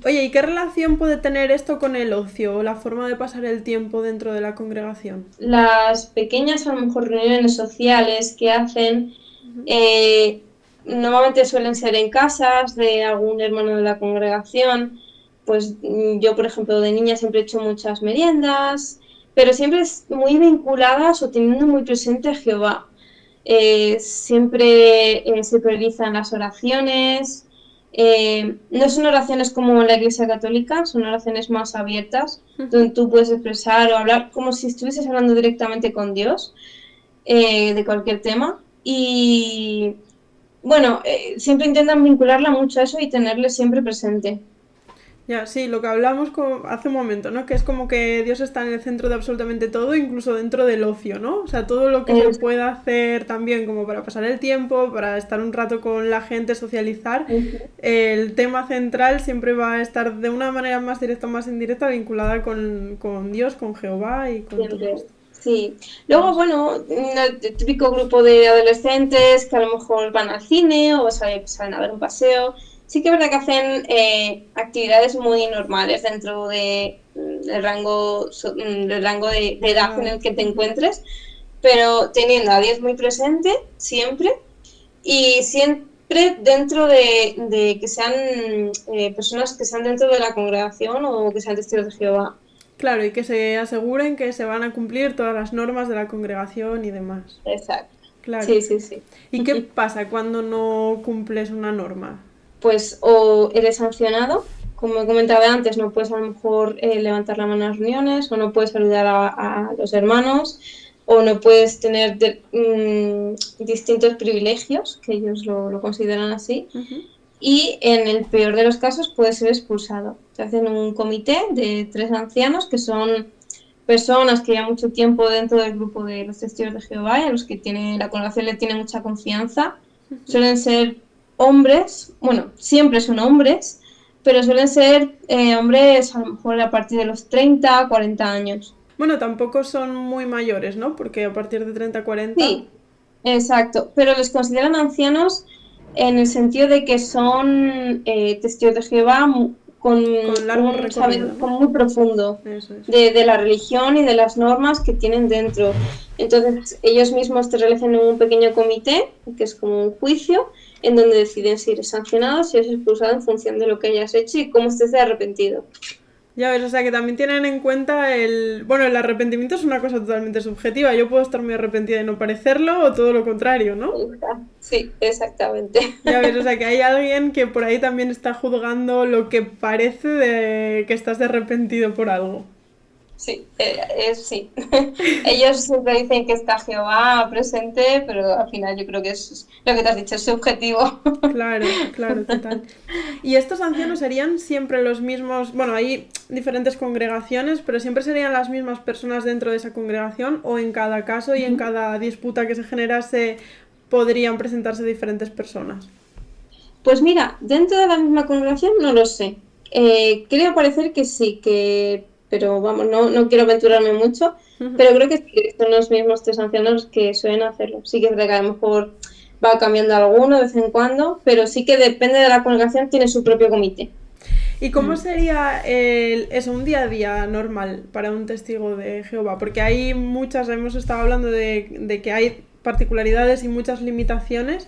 S1: Oye, ¿y qué relación puede tener esto con el ocio o la forma de pasar el tiempo dentro de la congregación?
S2: Las pequeñas, a lo mejor, reuniones sociales que hacen, normalmente suelen ser en casas de algún hermano de la congregación. Pues yo, por ejemplo, de niña siempre he hecho muchas meriendas, pero siempre muy vinculadas o teniendo muy presente a Jehová. Siempre se priorizan las oraciones. No son oraciones como en la Iglesia Católica, son oraciones más abiertas, donde tú puedes expresar o hablar como si estuvieses hablando directamente con Dios de cualquier tema. Y bueno, siempre intentan vincularla mucho a eso y tenerle siempre presente.
S1: Ya, sí, lo que hablamos hace un momento, ¿no? Que es como que Dios está en el centro de absolutamente todo, incluso dentro del ocio, ¿no? O sea, todo lo que se pueda hacer también como para pasar el tiempo, para estar un rato con la gente, socializar, el tema central siempre va a estar de una manera más directa o más indirecta vinculada con Dios, con Jehová y con todo esto.
S2: Sí. Luego, bueno, el típico grupo de adolescentes que a lo mejor van al cine o salen a ver un paseo. Sí que es verdad que hacen actividades muy normales dentro del rango de edad en el que te encuentres, pero teniendo a Dios muy presente siempre y siempre dentro de que sean personas que sean dentro de la congregación o que sean testigos de Jehová.
S1: Claro, y que se aseguren que se van a cumplir todas las normas de la congregación y demás.
S2: Exacto.
S1: Claro.
S2: Sí, sí, sí.
S1: ¿Y qué pasa cuando no cumples una norma?
S2: Pues o eres sancionado, como comentaba antes, no puedes a lo mejor levantar la mano en las reuniones, o no puedes saludar a los hermanos, o no puedes tener distintos privilegios, que ellos lo consideran así, y en el peor de los casos puedes ser expulsado. Te hacen un comité de 3 ancianos que son personas que llevan mucho tiempo dentro del grupo de los testigos de Jehová y a los que la congregación le tiene mucha confianza. Suelen ser hombres, bueno, siempre son hombres, pero suelen ser hombres a lo mejor a partir de los 30, 40 años.
S1: Bueno, tampoco son muy mayores, ¿no? Porque a partir de 30, 40...
S2: Sí, exacto, pero les consideran ancianos en el sentido de que son testigos de Jehová con
S1: largo
S2: un
S1: recorrido,
S2: saber
S1: ¿no?
S2: muy profundo
S1: Eso es.
S2: de la religión y de las normas que tienen dentro. Entonces, ellos mismos te realizan un pequeño comité, que es como un juicio, en donde deciden si eres sancionado, si eres expulsado en función de lo que hayas hecho y cómo estés de arrepentido.
S1: Ya ves, o sea que también tienen en cuenta el... Bueno, el arrepentimiento es una cosa totalmente subjetiva. Yo puedo estar muy arrepentida y no parecerlo, o todo lo contrario, ¿no?
S2: Sí, exactamente.
S1: Ya ves, o sea que hay alguien que por ahí también está juzgando lo que parece de que estás arrepentido por algo.
S2: Sí, sí. Ellos siempre dicen que está Jehová presente, pero al final yo creo que es lo que te has dicho, es subjetivo.
S1: Claro, claro, total. ¿Y estos ancianos serían siempre los mismos? Bueno, hay diferentes congregaciones, pero siempre serían las mismas personas dentro de esa congregación, o en cada caso y en cada disputa que se generase podrían presentarse diferentes personas.
S2: Pues mira, dentro de la misma congregación no lo sé. Creo parecer que sí, pero vamos, no quiero aventurarme mucho, pero creo que sí, son los mismos 3 ancianos que suelen hacerlo. Sí que es verdad que a lo mejor va cambiando alguno de vez en cuando, pero sí que depende de la congregación, tiene su propio comité.
S1: ¿Y cómo sería eso, un día a día normal para un testigo de Jehová? Porque hay muchas, hemos estado hablando de que hay particularidades y muchas limitaciones.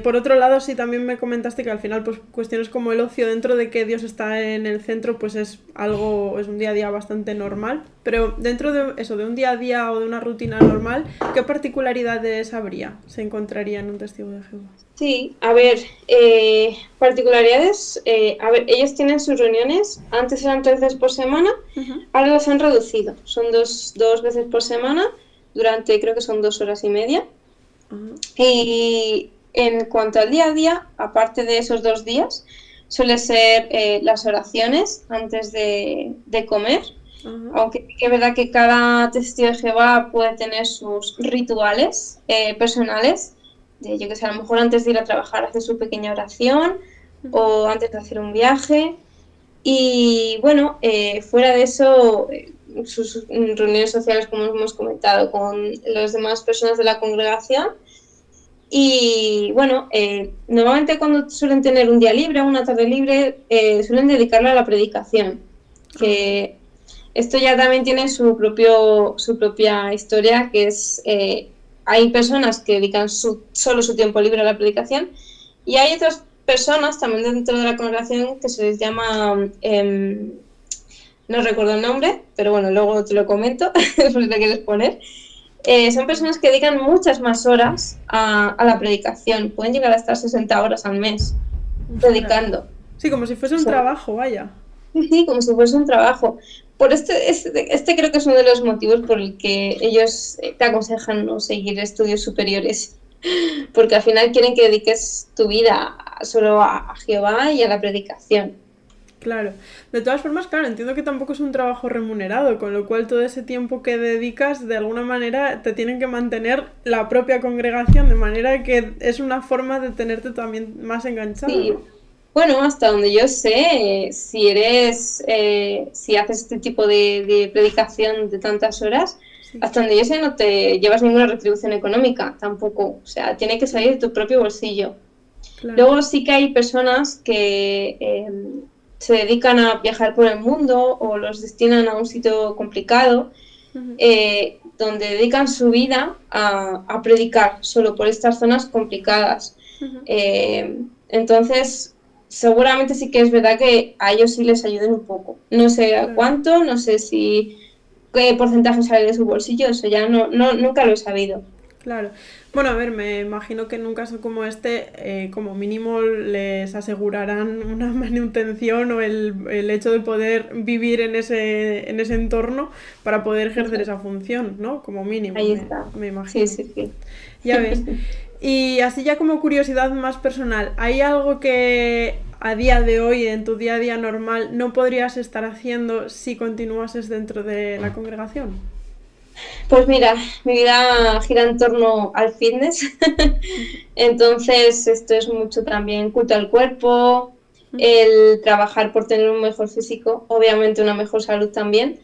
S1: Por otro lado, sí, también me comentaste que al final, pues cuestiones como el ocio, dentro de que Dios está en el centro, pues es un día a día bastante normal. Pero dentro de eso, de un día a día o de una rutina normal, ¿qué particularidades se encontraría en un testigo de Jehová?
S2: Sí, a ver, particularidades, a ver, ellos tienen sus reuniones, antes eran 3 veces por semana, ahora las han reducido, son dos veces por semana, durante creo que son 2 horas y media. Y en cuanto al día a día, aparte de esos 2 días, suele ser las oraciones antes de comer. Aunque sí que es verdad que cada testigo de Jehová puede tener sus rituales personales, yo que sé, a lo mejor antes de ir a trabajar hace su pequeña oración o antes de hacer un viaje. Y bueno, fuera de eso, sus reuniones sociales, como hemos comentado, con las demás personas de la congregación. Y bueno, normalmente cuando suelen tener un día libre, una tarde libre, suelen dedicarla a la predicación, que esto ya también tiene su propia historia, que es, hay personas que dedican solo su tiempo libre a la predicación y hay otras personas también dentro de la congregación que se les llama, no recuerdo el nombre, pero bueno, luego te lo comento, si te quieres poner. Son personas que dedican muchas más horas a la predicación, pueden llegar a estar 60 horas al mes predicando.
S1: Sí, como si fuese un trabajo, vaya.
S2: Sí, como si fuese un trabajo. Por este creo que es uno de los motivos por el que ellos te aconsejan no seguir estudios superiores, porque al final quieren que dediques tu vida solo a Jehová y a la predicación.
S1: Claro. De todas formas, claro, entiendo que tampoco es un trabajo remunerado, con lo cual todo ese tiempo que dedicas, de alguna manera, te tienen que mantener la propia congregación, de manera que es una forma de tenerte también más enganchado,
S2: Sí.
S1: ¿no?
S2: Bueno, hasta donde yo sé, si haces este tipo de predicación de tantas horas,
S1: Sí.
S2: hasta donde yo sé no te llevas ninguna retribución económica tampoco. O sea, tiene que salir de tu propio bolsillo.
S1: Claro.
S2: Luego sí que hay personas que se dedican a viajar por el mundo o los destinan a un sitio complicado, donde dedican su vida a predicar solo por estas zonas complicadas. Entonces, seguramente sí que es verdad que a ellos sí les ayuden un poco. No sé a cuánto, no sé si qué porcentaje sale de su bolsillo, eso ya nunca lo he sabido.
S1: Claro. Bueno, a ver, me imagino que en un caso como este, como mínimo les asegurarán una manutención o el hecho de poder vivir en ese entorno para poder ejercer esa función, ¿no? Como mínimo,
S2: Ahí está.
S1: me imagino.
S2: Sí.
S1: Ya ves. Y así ya como curiosidad más personal, ¿hay algo que a día de hoy, en tu día a día normal, no podrías estar haciendo si continuases dentro de la congregación?
S2: Pues mira, mi vida gira en torno al fitness, entonces esto es mucho también culto al cuerpo, el trabajar por tener un mejor físico, obviamente una mejor salud también,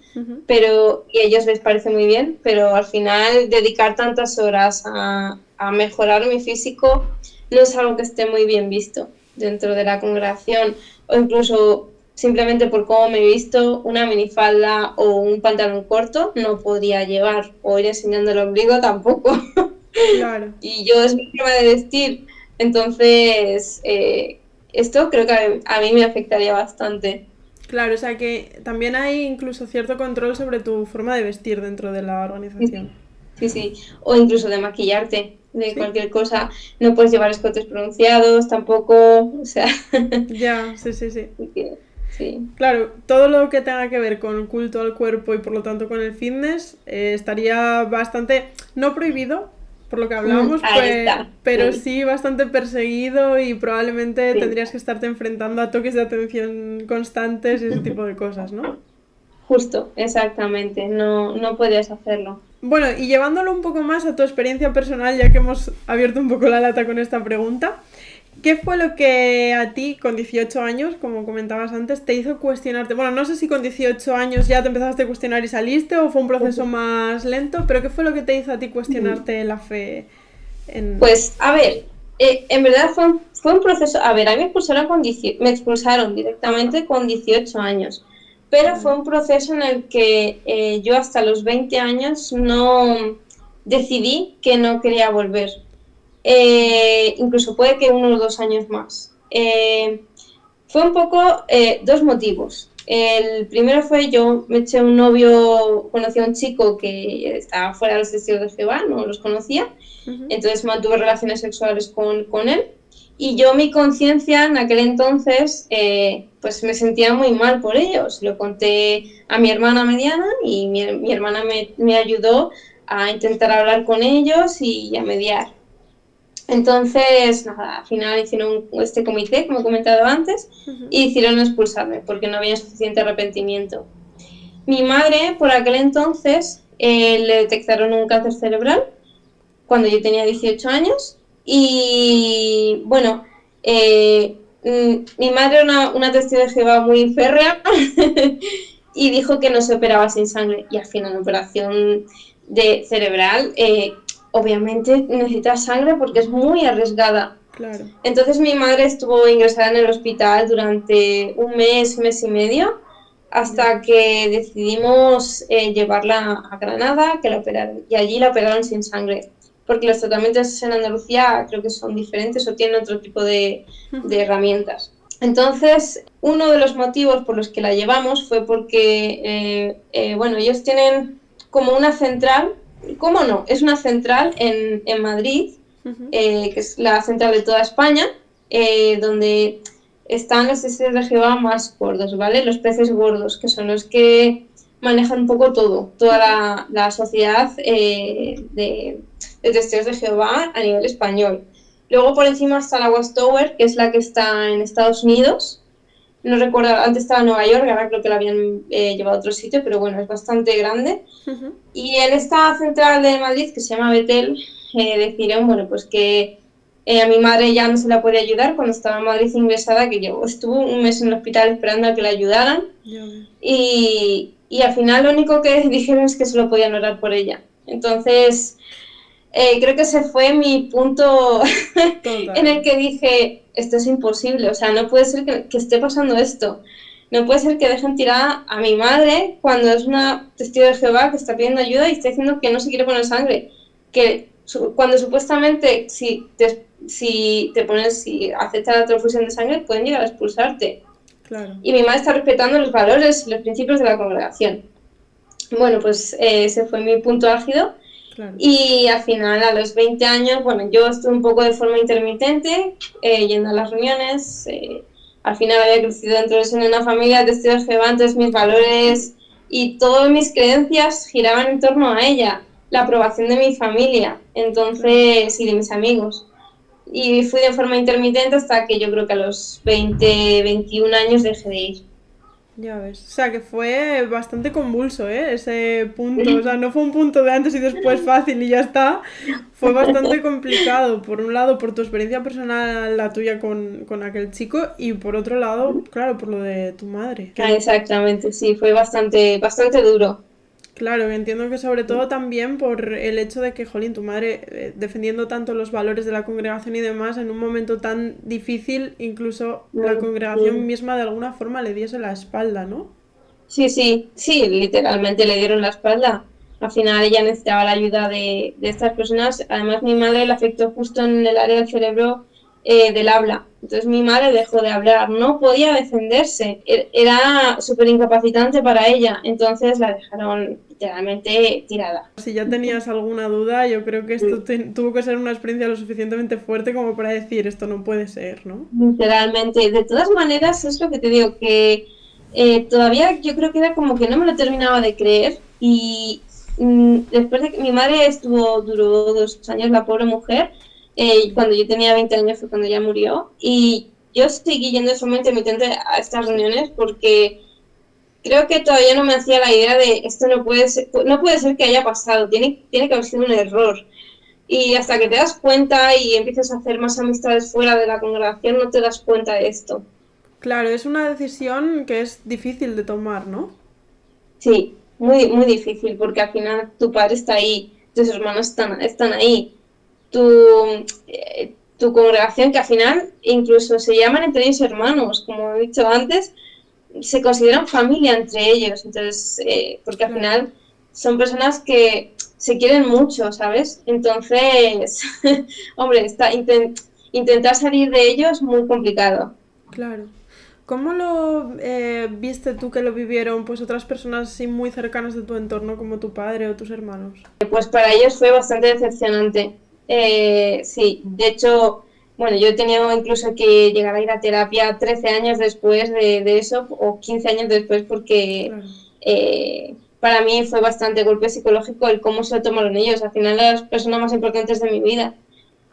S2: pero y a ellos les parece muy bien, pero al final dedicar tantas horas a mejorar mi físico no es algo que esté muy bien visto dentro de la congregación, o incluso simplemente por cómo me he visto, una minifalda o un pantalón corto no podría llevar, o ir enseñando el ombligo tampoco.
S1: Claro.
S2: Y yo es mi forma de vestir, entonces esto creo que a mí me afectaría bastante.
S1: Claro, o sea que también hay incluso cierto control sobre tu forma de vestir dentro de la organización.
S2: Sí, o incluso de maquillarte, de
S1: ¿Sí?
S2: cualquier cosa. No puedes llevar escotes pronunciados tampoco, o sea...
S1: Ya, sí.
S2: Sí.
S1: Claro, todo lo que tenga que ver con culto al cuerpo y por lo tanto con el fitness estaría bastante, no prohibido, por lo que hablábamos, pero sí bastante perseguido y probablemente tendrías que estarte enfrentando a toques de atención constantes y ese tipo de cosas, ¿no?
S2: Justo, exactamente, no podrías hacerlo.
S1: Bueno, y llevándolo un poco más a tu experiencia personal, ya que hemos abierto un poco la lata con esta pregunta, ¿qué fue lo que a ti, con 18 años, como comentabas antes, te hizo cuestionarte? Bueno, no sé si con 18 años ya te empezaste a cuestionar y saliste o fue un proceso más lento, pero ¿qué fue lo que te hizo a ti cuestionarte la fe en...?
S2: Pues, a ver, en verdad fue un proceso... A ver, a mí me expulsaron directamente con 18 años, pero fue un proceso en el que yo hasta los 20 años no decidí que no quería volver. Incluso puede que 1 o 2 años más. Fue un poco dos motivos. El primero fue yo me eché un novio, conocí a un chico que estaba fuera de los testigos de Jehová, no los conocía, entonces mantuve relaciones sexuales con él y yo mi conciencia en aquel entonces pues me sentía muy mal por ello. Se lo conté a mi hermana mediana y mi hermana me ayudó a intentar hablar con ellos y a mediar. Entonces, nada, al final hicieron este comité, como he comentado antes, y hicieron expulsarme porque no había suficiente arrepentimiento. Mi madre, por aquel entonces, le detectaron un cáncer cerebral cuando yo tenía 18 años y, bueno, mi madre era una testigo de Jehová muy férrea y dijo que no se operaba sin sangre y al final una operación de cerebral obviamente necesita sangre porque es muy arriesgada.
S1: Claro.
S2: Entonces mi madre estuvo ingresada en el hospital durante un mes y medio, hasta que decidimos llevarla a Granada, que la operaron, y allí la operaron sin sangre, porque los tratamientos en Andalucía creo que son diferentes o tienen otro tipo de herramientas. Entonces, uno de los motivos por los que la llevamos fue porque, bueno, ellos tienen como una central, ¿cómo no? Es una central en Madrid, que es la central de toda España, donde están los testigos de Jehová más gordos, ¿vale? Los peces gordos, que son los que manejan un poco todo, toda la sociedad de testigos de Jehová a nivel español. Luego por encima está la Watchtower, que es la que está en Estados Unidos. No recuerdo, antes estaba en Nueva York, ahora creo que la habían llevado a otro sitio, pero bueno, es bastante grande. Y en esta central de Madrid, que se llama Betel, decidieron, bueno, pues que a mi madre ya no se la puede ayudar cuando estaba en Madrid ingresada, que yo estuvo un mes en el hospital esperando a que la ayudaran. Y al final lo único que dijeron es que solo podían orar por ella. Entonces, creo que ese fue mi punto en el que dije, esto es imposible, o sea, no puede ser que esté pasando esto. No puede ser que dejen tirada a mi madre cuando es una testigo de Jehová que está pidiendo ayuda y está diciendo que no se quiere poner sangre. Que cuando supuestamente si aceptas la transfusión de sangre pueden llegar a expulsarte.
S1: Claro.
S2: Y mi madre está respetando los valores y los principios de la congregación. Bueno, pues ese fue mi punto álgido. Claro. Y al final, a los 20 años, bueno, yo estuve un poco de forma intermitente, yendo a las reuniones. Al final había crecido dentro de una familia de testigos de Jehová, entonces mis valores y todas mis creencias giraban en torno a ella, la aprobación de mi familia, entonces, y de mis amigos. Y fui de forma intermitente hasta que yo creo que a los 20, 21 años dejé de ir.
S1: Ya ves. O sea, que fue bastante convulso, ¿eh? Ese punto. O sea, no fue un punto de antes y después fácil y ya está. Fue bastante complicado. Por un lado, por tu experiencia personal, la tuya con aquel chico, y por otro lado, claro, por lo de tu madre.
S2: Exactamente, sí, fue bastante duro.
S1: Claro, entiendo que sobre todo también por el hecho de que, jolín, tu madre, defendiendo tanto los valores de la congregación y demás, en un momento tan difícil, incluso la congregación misma de alguna forma le diese la espalda, ¿no?
S2: Sí, literalmente le dieron la espalda. Al final ella necesitaba la ayuda de estas personas. Además, mi madre le afectó justo en el área del cerebro del habla. Entonces mi madre dejó de hablar, no podía defenderse, era súper incapacitante para ella, entonces la dejaron literalmente tirada.
S1: Si ya tenías alguna duda, yo creo que esto tuvo que ser una experiencia lo suficientemente fuerte como para decir, esto no puede ser, ¿no?
S2: Literalmente. De todas maneras, es lo que te digo, que todavía yo creo que era como que no me lo terminaba de creer y después de que mi madre duró 2 años, la pobre mujer, cuando yo tenía 20 años fue cuando ella murió y yo seguí yendo de forma intermitente a estas reuniones porque creo que todavía no me hacía la idea de esto no puede ser que haya pasado, tiene que haber sido un error. Y hasta que te das cuenta y empiezas a hacer más amistades fuera de la congregación, no te das cuenta de esto.
S1: Claro, es una decisión que es difícil de tomar, ¿no?
S2: Sí, muy, muy difícil, porque al final tu padre está ahí, tus hermanos están ahí, tu congregación, que al final incluso se llaman entre ellos hermanos, como he dicho antes, se consideran familia entre ellos, entonces, porque al final son personas que se quieren mucho, ¿sabes? Entonces, hombre, intentar salir de ellos es muy complicado.
S1: Claro. ¿Cómo lo viste tú que lo vivieron pues otras personas así muy cercanas de tu entorno como tu padre o tus hermanos?
S2: Pues para ellos fue bastante decepcionante. Sí, de hecho, bueno, yo he tenido incluso que llegar a ir a terapia 13 años después de eso, o 15 años después, porque para mí fue bastante golpe psicológico el cómo se lo tomaron ellos. Al final, las personas más importantes de mi vida.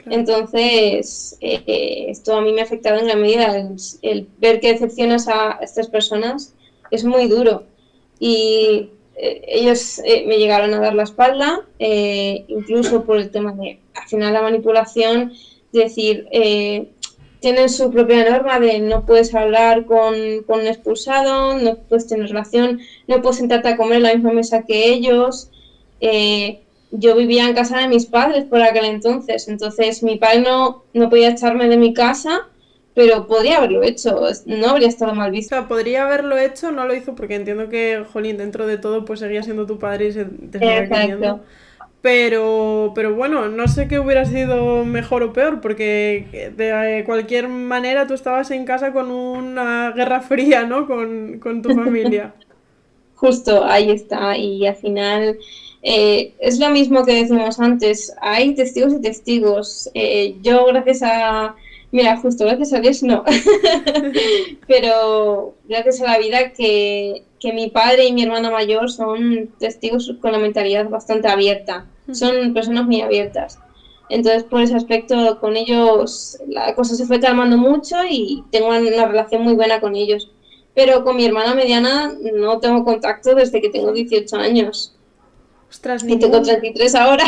S1: claro.
S2: Entonces, esto a mí me ha afectado en gran medida. El ver que decepcionas a estas personas es muy duro.
S1: Claro.
S2: Y ellos me llegaron a dar la espalda, incluso por el tema de, al final, la manipulación, decir, tienen su propia norma de no puedes hablar con un expulsado, no puedes tener relación, no puedes sentarte a comer en la misma mesa que ellos. Yo vivía en casa de mis padres por aquel entonces mi padre no podía echarme de mi casa, pero podría haberlo hecho, no habría estado mal
S1: O
S2: visto.
S1: sea, podría haberlo hecho, no lo hizo porque entiendo que, jolín, dentro de todo, pues seguía siendo tu padre y te seguía queriendo.
S2: Exacto.
S1: Pero bueno, no sé qué hubiera sido mejor o peor, porque de cualquier manera tú estabas en casa con una guerra fría, ¿no? Con tu familia.
S2: Justo, ahí está. Y al final es lo mismo que decimos antes. Hay testigos y testigos. Yo gracias a... Mira, justo gracias a Dios no. Pero gracias a la vida que mi padre y mi hermana mayor son testigos con la mentalidad bastante abierta. Son personas muy abiertas. Entonces, por ese aspecto, con ellos la cosa se fue calmando mucho y tengo una relación muy buena con ellos. Pero con mi hermana mediana no tengo contacto desde que tengo 18 años
S1: Ostras,
S2: y tengo
S1: ningún...
S2: 33 ahora.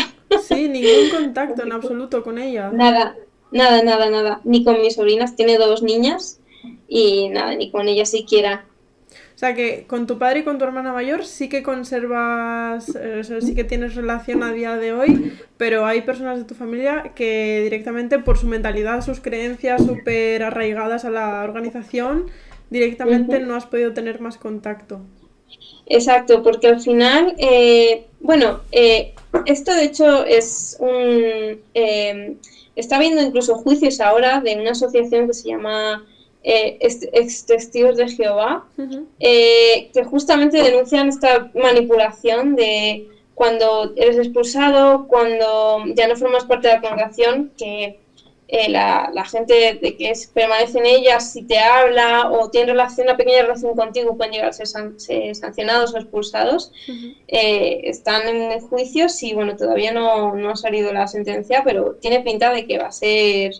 S1: Sí, ningún contacto en absoluto con ella.
S2: Nada, nada, nada, nada. Ni con mis sobrinas, tiene dos niñas y nada, ni con ellas siquiera.
S1: O sea que con tu padre y con tu hermana mayor sí que conservas, o sea, sí que tienes relación a día de hoy, pero hay personas de tu familia que directamente por su mentalidad, sus creencias súper arraigadas a la organización, directamente
S2: Ujú.
S1: no has podido tener más contacto.
S2: Exacto, porque al final, bueno, esto de hecho es un... está habiendo incluso juicios ahora de una asociación que se llama Ex Testigos de Jehová,
S1: Ujú.
S2: que justamente denuncian esta manipulación de cuando eres expulsado, cuando ya no formas parte de la congregación, que la gente de que permanece en ellas, si te habla o tiene relación, una pequeña relación contigo, pueden llegar a ser sancionados o expulsados.
S1: Ujú.
S2: Están en juicios y bueno, todavía no ha salido la sentencia, pero tiene pinta de que va a ser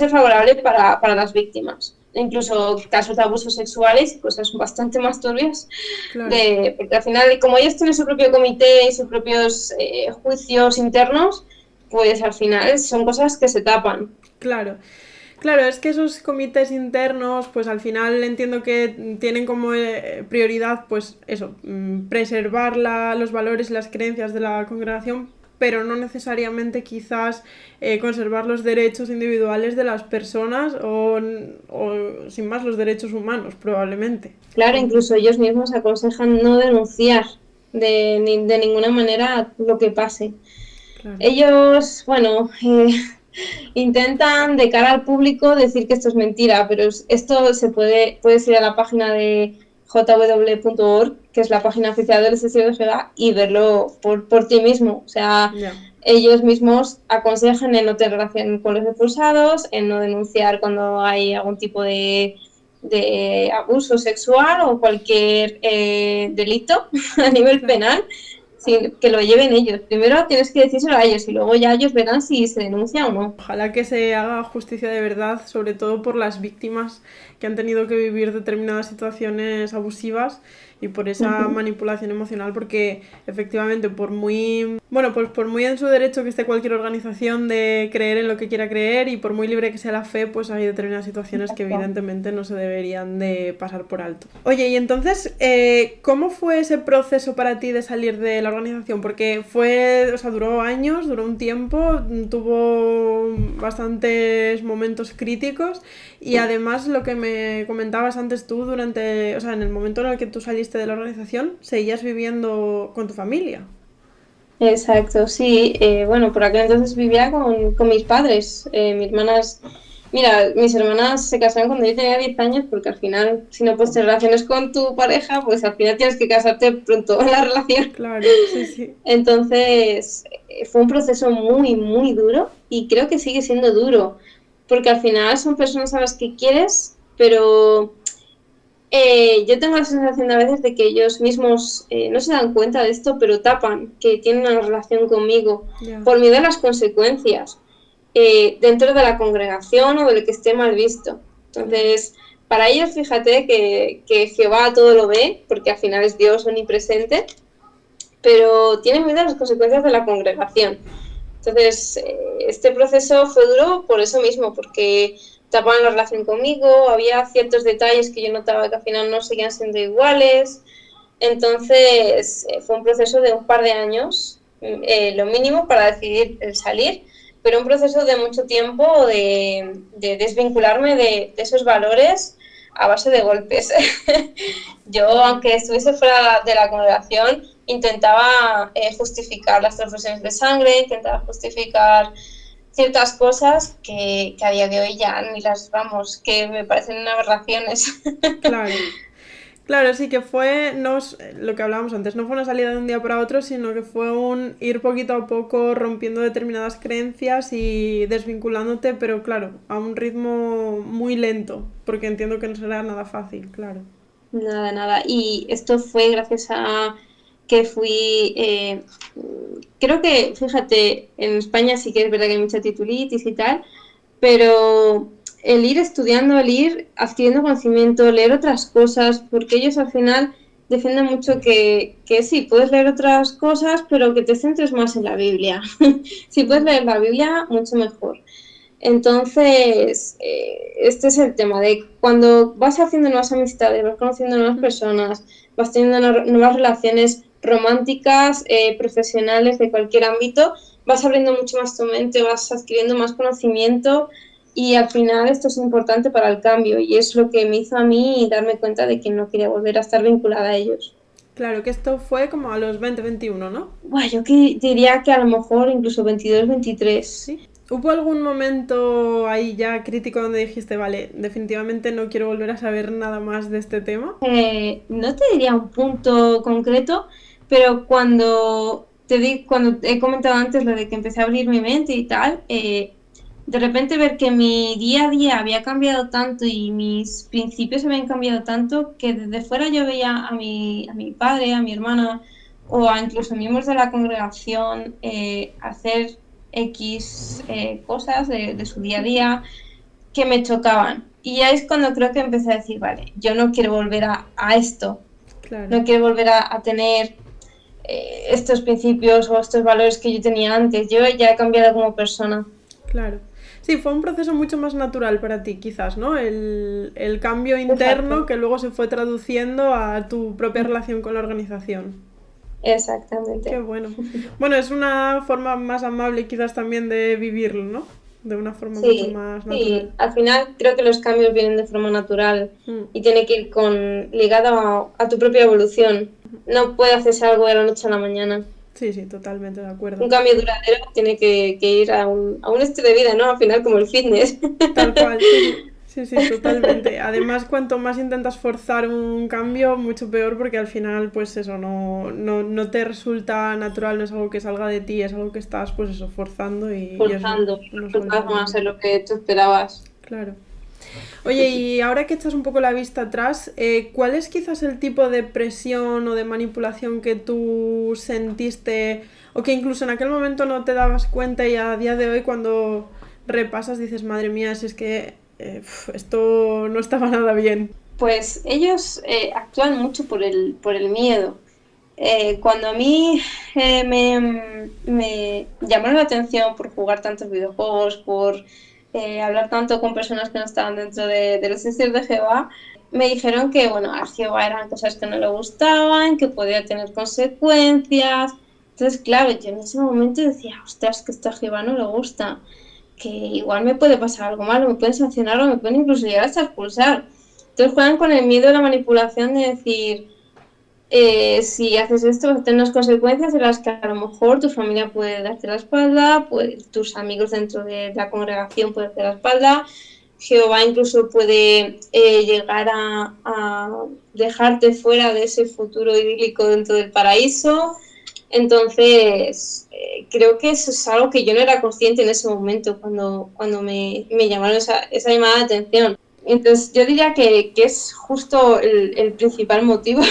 S2: favorable para las víctimas. Incluso casos de abusos sexuales y cosas bastante más turbias,
S1: Claro,
S2: porque al final, como ellos tienen su propio comité y sus propios juicios internos, pues al final son cosas que se tapan.
S1: claro. Claro, es que esos comités internos, pues al final entiendo que tienen como prioridad, pues eso, preservar los valores y las creencias de la congregación, pero no necesariamente quizás conservar los derechos individuales de las personas o sin más los derechos humanos, probablemente.
S2: Claro, incluso ellos mismos aconsejan no denunciar de ninguna manera lo que pase.
S1: Claro,
S2: Ellos, bueno, intentan de cara al público decir que esto es mentira, pero esto puedes ir a la página de jw.org, que es la página oficial del SSIO de Jehová, y verlo por ti mismo. O sea,
S1: ya.
S2: ellos mismos aconsejan en no tener relación con los expulsados, en no denunciar cuando hay algún tipo de abuso sexual o cualquier delito a nivel
S1: Claro.
S2: penal, que lo lleven ellos. Primero tienes que decírselo a ellos y luego ya ellos verán si se denuncia o no.
S1: Ojalá que se haga justicia de verdad, sobre todo por las víctimas que han tenido que vivir determinadas situaciones abusivas y por esa
S2: Ujú.
S1: manipulación emocional, porque efectivamente por muy, bueno, pues por muy en su derecho que esté cualquier organización de creer en lo que quiera creer y por muy libre que sea la fe, pues hay determinadas situaciones que
S2: Exacto.
S1: evidentemente no se deberían de pasar por alto. Oye, y entonces, ¿cómo fue ese proceso para ti de salir de la organización? Porque fue, o sea, duró años, duró un tiempo, tuvo bastantes momentos críticos y además lo que me comentabas antes tú durante, o sea, en el momento en el que tú saliste de la organización, seguías viviendo con tu familia.
S2: Exacto, sí. Bueno, por aquel entonces vivía con mis padres. Mira, mis hermanas se casaron cuando yo tenía 10 años porque al final, si no puedes tener relaciones con tu pareja, pues al final tienes que casarte pronto en la relación.
S1: Claro, sí, sí.
S2: Entonces, fue un proceso muy, muy duro y creo que sigue siendo duro, porque al final son personas a las que quieres, pero yo tengo la sensación a veces de que ellos mismos no se dan cuenta de esto, pero tapan que tienen una relación conmigo
S1: Ya.
S2: por miedo a las consecuencias. dentro de la congregación o de lo que esté mal visto. Entonces, para ellos, fíjate que Jehová todo lo ve, porque al final es Dios omnipresente, pero tienen miedo a las consecuencias de la congregación. Entonces, este proceso fue duro por eso mismo, porque tapaban la relación conmigo, había ciertos detalles que yo notaba que al final no seguían siendo iguales. Entonces, fue un proceso de un par de años, lo mínimo para decidir el salir, pero un proceso de mucho tiempo de desvincularme de esos valores a base de golpes. Yo, aunque estuviese fuera de la congregación, intentaba justificar las transfusiones de sangre, intentaba justificar ciertas cosas que a día de hoy ya ni las vamos, que me parecen aberraciones.
S1: Claro. Claro, sí que fue, no, lo que hablábamos antes, no fue una salida de un día para otro, sino que fue un ir poquito a poco rompiendo determinadas creencias y desvinculándote, pero claro, a un ritmo muy lento, porque entiendo que no será nada fácil, claro.
S2: Nada, nada. Y esto fue gracias a que fui, creo que, fíjate, en España sí que es verdad que hay mucha titulitis y tal, pero el ir estudiando, el ir adquiriendo conocimiento, leer otras cosas, porque ellos al final defienden mucho que sí, puedes leer otras cosas, pero que te centres más en la Biblia. Si puedes leer la Biblia, mucho mejor. Entonces, este es el tema de cuando vas haciendo nuevas amistades, vas conociendo nuevas personas, vas teniendo nuevas relaciones románticas, profesionales, de cualquier ámbito, vas abriendo mucho más tu mente, vas adquiriendo más conocimiento y al final esto es importante para el cambio y es lo que me hizo a mí darme cuenta de que no quería volver a estar vinculada a ellos.
S1: Claro que esto fue como a los 20, 21, ¿no?
S2: Bueno, yo diría que a lo mejor incluso 22, 23.
S1: Sí. ¿Hubo algún momento ahí ya crítico donde dijiste, vale, definitivamente no quiero volver a saber nada más de este tema?
S2: No te diría un punto concreto, pero cuando he comentado antes lo de que empecé a abrir mi mente y tal, de repente ver que mi día a día había cambiado tanto y mis principios habían cambiado tanto que desde fuera yo veía a mi padre, a mi hermana o a incluso miembros de la congregación hacer X cosas de su día a día que me chocaban. Y ya es cuando creo que empecé a decir, vale, yo no quiero volver a esto,
S1: Claro,
S2: no quiero volver a tener estos principios o estos valores que yo tenía antes. Yo ya he cambiado como persona.
S1: claro. Sí, fue un proceso mucho más natural para ti, quizás, ¿no? El cambio interno
S2: Exacto,
S1: que luego se fue traduciendo a tu propia relación con la organización. Qué
S2: exactamente.
S1: bueno. Bueno, es una forma más amable quizás también de vivirlo, ¿no? De una forma mucho
S2: Sí,
S1: más natural.
S2: sí, al final creo que los cambios vienen de forma natural
S1: Mm.
S2: y tiene que ir ligado a tu propia evolución. No puede hacerse algo de la noche a la mañana.
S1: Sí, sí, totalmente de
S2: Un
S1: acuerdo.
S2: cambio duradero tiene que ir a un estilo de vida, ¿no? Al final como el fitness.
S1: Tal cual, sí, sí. Sí, sí, totalmente. Además, cuanto más intentas forzar un cambio, mucho peor porque al final, pues eso, no te resulta natural, no es algo que salga de ti, es algo que estás, pues eso, forzando y eso
S2: Forzando,
S1: no
S2: los
S1: suele
S2: resultados
S1: ser
S2: van a
S1: bueno.
S2: ser lo que tú esperabas.
S1: Claro. Oye, y ahora que echas un poco la vista atrás, ¿cuál es quizás el tipo de presión o de manipulación que tú sentiste o que incluso en aquel momento no te dabas cuenta y a día de hoy cuando repasas dices, madre mía, si es que esto no estaba nada bien?
S2: Pues ellos actúan mucho por el miedo. Cuando a mí me llamaron la atención por jugar tantos videojuegos, por hablar tanto con personas que no estaban dentro de los testigos de Jehová, me dijeron que, bueno, a Jehová eran cosas que no le gustaban, que podía tener consecuencias. Entonces, claro, yo en ese momento decía, ostras, que esto a Jehová no le gusta, que igual me puede pasar algo malo, me pueden sancionar o me pueden incluso llegar hasta expulsar. Entonces juegan con el miedo de la manipulación de decir, si haces esto vas a tener unas consecuencias en las que a lo mejor tu familia puede darte la espalda, tus amigos dentro de la congregación pueden darte la espalda, Jehová incluso puede llegar a dejarte fuera de ese futuro idílico dentro del paraíso. Entonces, creo que eso es algo que yo no era consciente en ese momento cuando me llamaron esa llamada de atención. Entonces, yo diría que es justo el principal motivo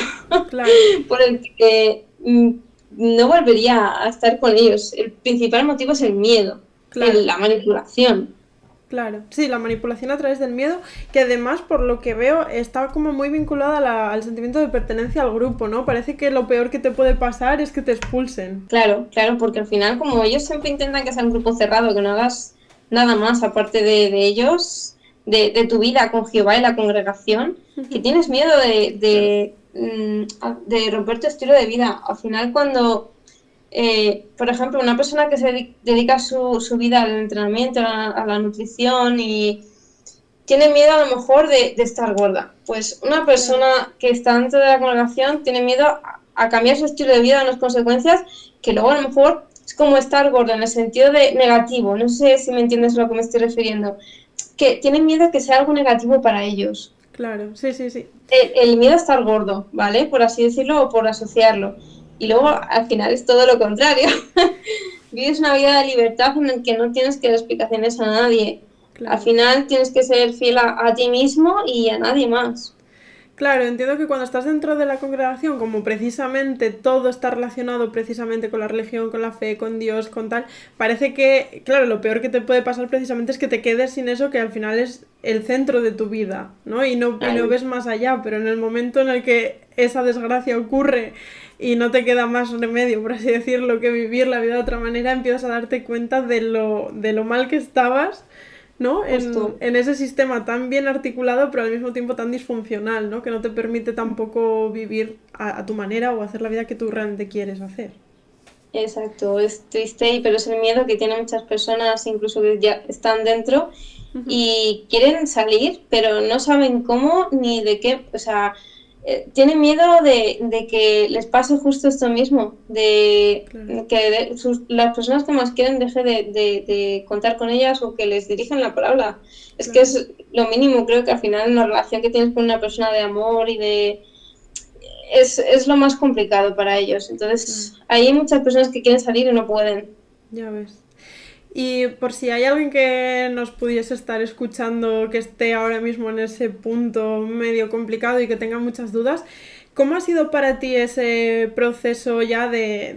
S1: Claro,
S2: por el que no volvería a estar con ellos. El principal motivo es el miedo.
S1: Claro.
S2: la manipulación.
S1: Claro, sí, la manipulación a través del miedo, que además, por lo que veo, está como muy vinculada al sentimiento de pertenencia al grupo, ¿no? Parece que lo peor que te puede pasar es que te expulsen.
S2: Claro, claro, porque al final, como ellos siempre intentan que sea un grupo cerrado, que no hagas nada más aparte de ellos, de tu vida con Jehová y la congregación, que tienes miedo
S1: Claro.
S2: de romper tu estilo de vida. Al final, cuando, por ejemplo, una persona que se dedica su vida al entrenamiento, a la nutrición y tiene miedo a lo mejor de estar gorda. Pues una
S1: Claro.
S2: persona que está dentro de la congregación tiene miedo a cambiar su estilo de vida, a unas consecuencias que luego a lo mejor es como estar gorda en el sentido de negativo. No sé si me entiendes a lo que me estoy refiriendo. Que tienen miedo a que sea algo negativo para ellos.
S1: Claro, sí, sí, sí.
S2: El miedo a estar gordo, ¿vale? Por así decirlo o por asociarlo. Y luego al final es todo lo contrario. Vives una vida de libertad en la que no tienes que dar explicaciones a nadie. Al
S1: Claro.
S2: final tienes que ser fiel a ti mismo y a nadie más.
S1: Claro, entiendo que cuando estás dentro de la congregación, como precisamente todo está relacionado precisamente con la religión, con la fe, con Dios, con tal, parece que, claro, lo peor que te puede pasar precisamente es que te quedes sin eso que al final es el centro de tu vida, ¿no? Y no
S2: Ay,
S1: ves más allá, pero en el momento en el que esa desgracia ocurre y no te queda más remedio, por así decirlo, que vivir la vida de otra manera, empiezas a darte cuenta de lo mal que estabas, ¿no? En,
S2: justo.
S1: en ese sistema tan bien articulado, pero al mismo tiempo tan disfuncional, ¿no? Que no te permite tampoco vivir a tu manera o hacer la vida que tú realmente quieres hacer.
S2: Exacto, es triste, pero es el miedo que tienen muchas personas, incluso que ya están dentro y quieren salir, pero no saben cómo ni de qué, o sea, tienen miedo de que les pase justo esto mismo, de
S1: Claro,
S2: que las personas que más quieren deje de contar con ellas o que les dirijan la palabra. Es que
S1: claro.
S2: es lo mínimo, creo que al final en la relación que tienes con una persona de amor y de es lo más complicado para ellos.
S1: Claro,
S2: Entonces, hay muchas personas que quieren salir y no pueden.
S1: ya ves. Y por si hay alguien que nos pudiese estar escuchando, que esté ahora mismo en ese punto medio complicado y que tenga muchas dudas, ¿cómo ha sido para ti ese proceso ya de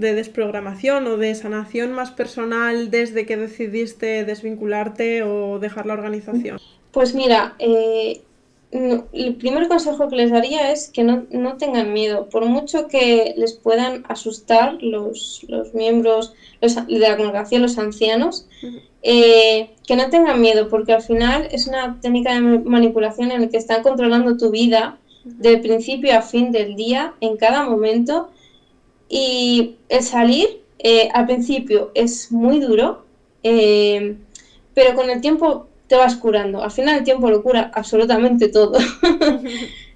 S1: desprogramación o de sanación más personal desde que decidiste desvincularte o dejar la organización?
S2: Pues mira, el primer consejo que les daría es que no tengan miedo, por mucho que les puedan asustar los miembros de la congregación, los ancianos, que no tengan miedo, porque al final es una técnica de manipulación en la que están controlando tu vida de principio a fin del día, en cada momento, y el salir al principio es muy duro, eh, pero con el tiempo te vas curando. Al final el tiempo lo cura absolutamente todo.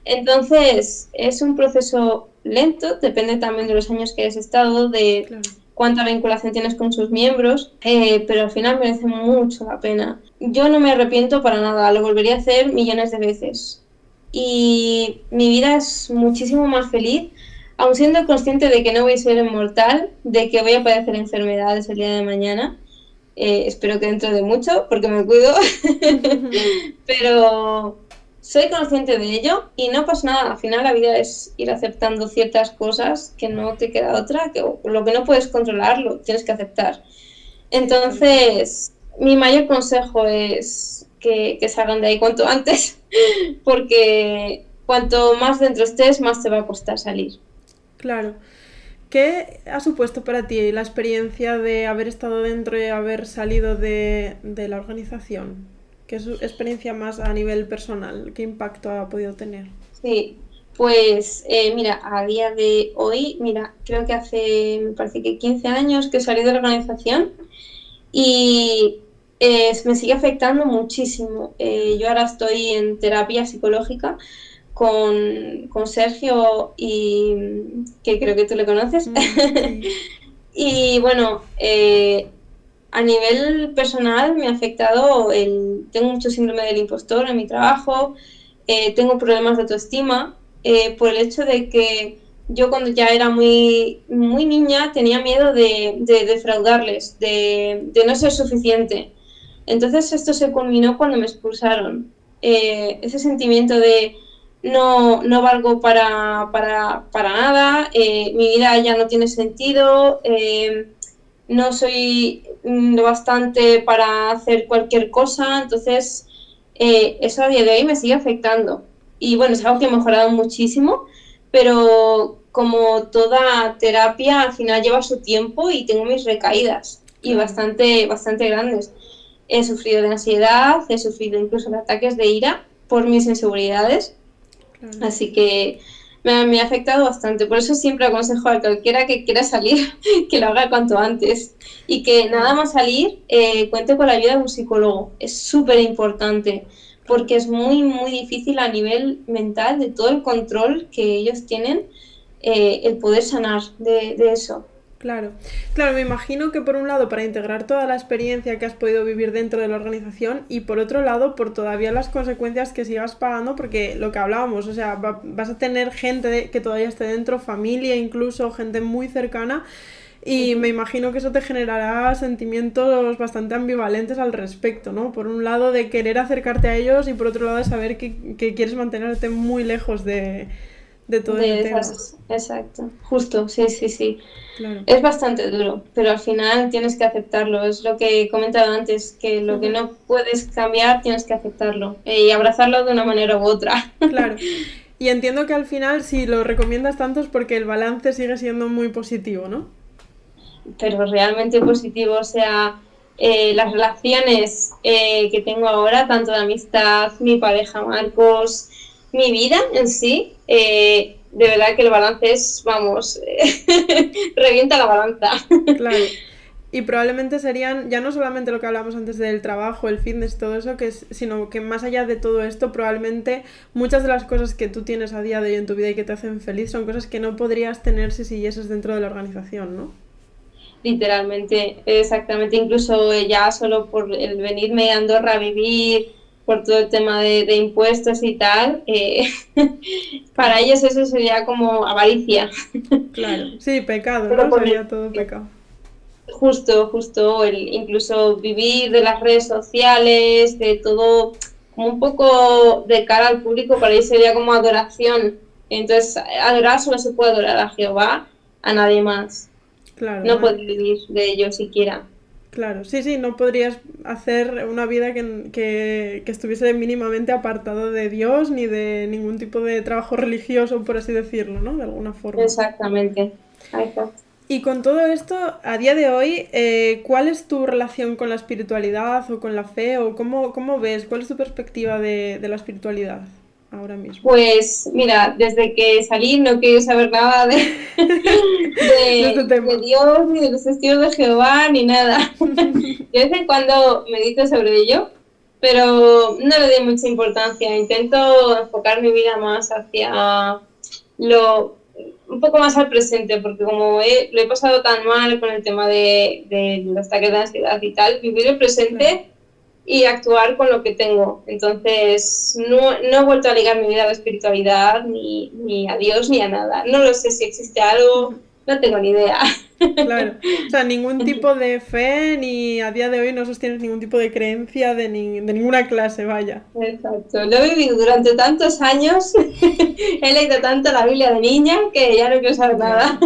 S2: Entonces es un proceso lento, depende también de los años que hayas estado, de
S1: Claro,
S2: cuánta vinculación tienes con sus miembros, pero al final merece mucho la pena. Yo no me arrepiento para nada, lo volvería a hacer millones de veces. Y mi vida es muchísimo más feliz, aun siendo consciente de que no voy a ser inmortal, de que voy a padecer enfermedades el día de mañana. Espero que dentro de mucho, porque me cuido. Pero soy consciente de ello y no pasa nada. Al final la vida es ir aceptando ciertas cosas que no te queda otra, que lo que no puedes controlar lo tienes que aceptar.
S1: sí, tal cual.
S2: Entonces, mi mayor consejo es que salgan de ahí cuanto antes, porque cuanto más dentro estés, más te va a costar salir.
S1: Claro. ¿Qué ha supuesto para ti la experiencia de haber estado dentro y haber salido de la organización? ¿Qué es su experiencia más a nivel personal? ¿Qué impacto ha podido tener?
S2: Sí, pues mira, a día de hoy, mira, creo que hace, me parece que 15 años que salí de la organización y me sigue afectando muchísimo.
S1: Ya.
S2: Yo ahora estoy en terapia psicológica con Sergio y que creo que tú le conoces.
S1: Sí.
S2: Y bueno, a nivel personal me ha afectado tengo mucho síndrome del impostor en mi trabajo, tengo problemas de autoestima por el hecho de que yo cuando ya era muy, muy niña tenía miedo de defraudarles, de no ser suficiente. Entonces esto se culminó cuando me expulsaron. Ese sentimiento de no valgo para nada, mi vida ya no tiene sentido. no soy lo bastante para hacer cualquier cosa, entonces eso a día de hoy me sigue afectando. Y bueno, es algo que he mejorado muchísimo, pero como toda terapia, al final lleva su tiempo y tengo mis recaídas y
S1: Claro,
S2: bastante grandes. He sufrido de ansiedad, he sufrido incluso de ataques de ira por mis inseguridades,
S1: claro.
S2: así que me ha afectado bastante. Por eso siempre aconsejo a cualquiera que quiera salir que lo haga cuanto antes y que nada
S1: Claro,
S2: más salir cuente con la ayuda de un psicólogo. Es súper importante
S1: claro.
S2: porque es muy difícil a nivel mental de todo el control que ellos tienen el poder sanar de eso.
S1: Claro, claro, me imagino que por un lado para integrar toda la experiencia que has podido vivir dentro de la organización y por otro lado por todavía las consecuencias que sigas pagando porque lo que hablábamos, o sea, vas a tener gente que todavía esté dentro, familia incluso, gente muy cercana y me imagino que eso te generará sentimientos bastante ambivalentes al respecto, ¿no? Por un lado de querer acercarte a ellos y por otro lado de saber que quieres mantenerte muy lejos de todo ese
S2: De
S1: tema.
S2: esas, exacto, justo, sí.
S1: Claro.
S2: Es bastante duro, pero al final tienes que aceptarlo. Es lo que he comentado antes, que lo que no puedes cambiar tienes que aceptarlo y abrazarlo de una manera u otra.
S1: Claro. Y entiendo que al final, si lo recomiendas tanto es porque el balance sigue siendo muy positivo, ¿no?
S2: Pero realmente positivo, o sea, las relaciones que tengo ahora, tanto de amistad, mi pareja Marcos, mi vida en sí, de verdad que el balance es, vamos, revienta la balanza.
S1: Claro. Y probablemente serían, ya no solamente lo que hablamos antes del trabajo, el fitness, todo eso, sino que más allá de todo esto, probablemente muchas de las cosas que tú tienes a día de hoy en tu vida y que te hacen feliz son cosas que no podrías tener si siguieses dentro de la organización, ¿no?
S2: Literalmente, exactamente, incluso ya solo por el venirme a Andorra a vivir, por todo el tema de impuestos y tal, para
S1: Claro,
S2: ellos eso sería como avaricia.
S1: claro. Sí, pecado,
S2: Solo
S1: ¿no?
S2: por el,
S1: Sería todo pecado.
S2: justo, el incluso vivir de las redes sociales, de todo, como un poco de cara al público, para ellos sería como adoración. Entonces, adorar solo se puede adorar a Jehová, a nadie más.
S1: Claro,
S2: No puede
S1: madre mía.
S2: vivir de ello siquiera.
S1: Claro, sí, sí, no podrías hacer una vida que estuviese mínimamente apartado de Dios ni de ningún tipo de trabajo religioso, por así decirlo, ¿no? De alguna forma.
S2: Exactamente. Ahí está.
S1: Y con todo esto, a día de hoy, ¿cuál es tu relación con la espiritualidad o con la fe o cómo ves? ¿Cuál es tu perspectiva de la espiritualidad ahora mismo?
S2: Pues mira, desde que salí no quiero saber nada
S1: De este
S2: de
S1: tema.
S2: Dios, ni de los testigos de Jehová, ni nada. De vez en cuando medito sobre ello, pero no le doy mucha importancia. Intento enfocar mi vida más hacia lo un poco más al presente, porque como lo he pasado tan mal con el tema de los ataques de ansiedad y tal, vivir el
S1: Claro.
S2: presente y actuar con lo que tengo. Entonces, no he vuelto a ligar mi vida a la espiritualidad, ni a Dios, ni a nada. No lo sé si existe algo, no tengo ni idea.
S1: Claro. O sea, ningún tipo de fe ni a día de hoy no sostienes ningún tipo de creencia de ninguna clase, vaya.
S2: Exacto. Lo he vivido durante tantos años, he leído tanto la Biblia de niña que ya no quiero saber
S1: Ya.
S2: nada.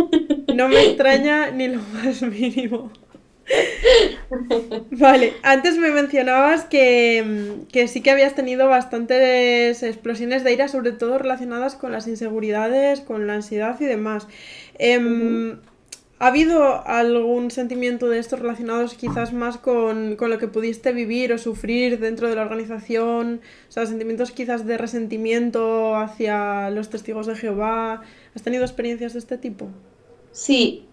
S1: No me extraña ni lo más mínimo. Vale, antes me mencionabas que sí que habías tenido bastantes explosiones de ira, sobre todo relacionadas con las inseguridades, con la ansiedad y demás. Em, ¿Ha habido algún sentimiento de estos relacionados quizás más con lo que pudiste vivir o sufrir dentro de la organización? O sea, sentimientos quizás de resentimiento hacia los testigos de Jehová. ¿Has tenido experiencias de este tipo?
S2: Sí,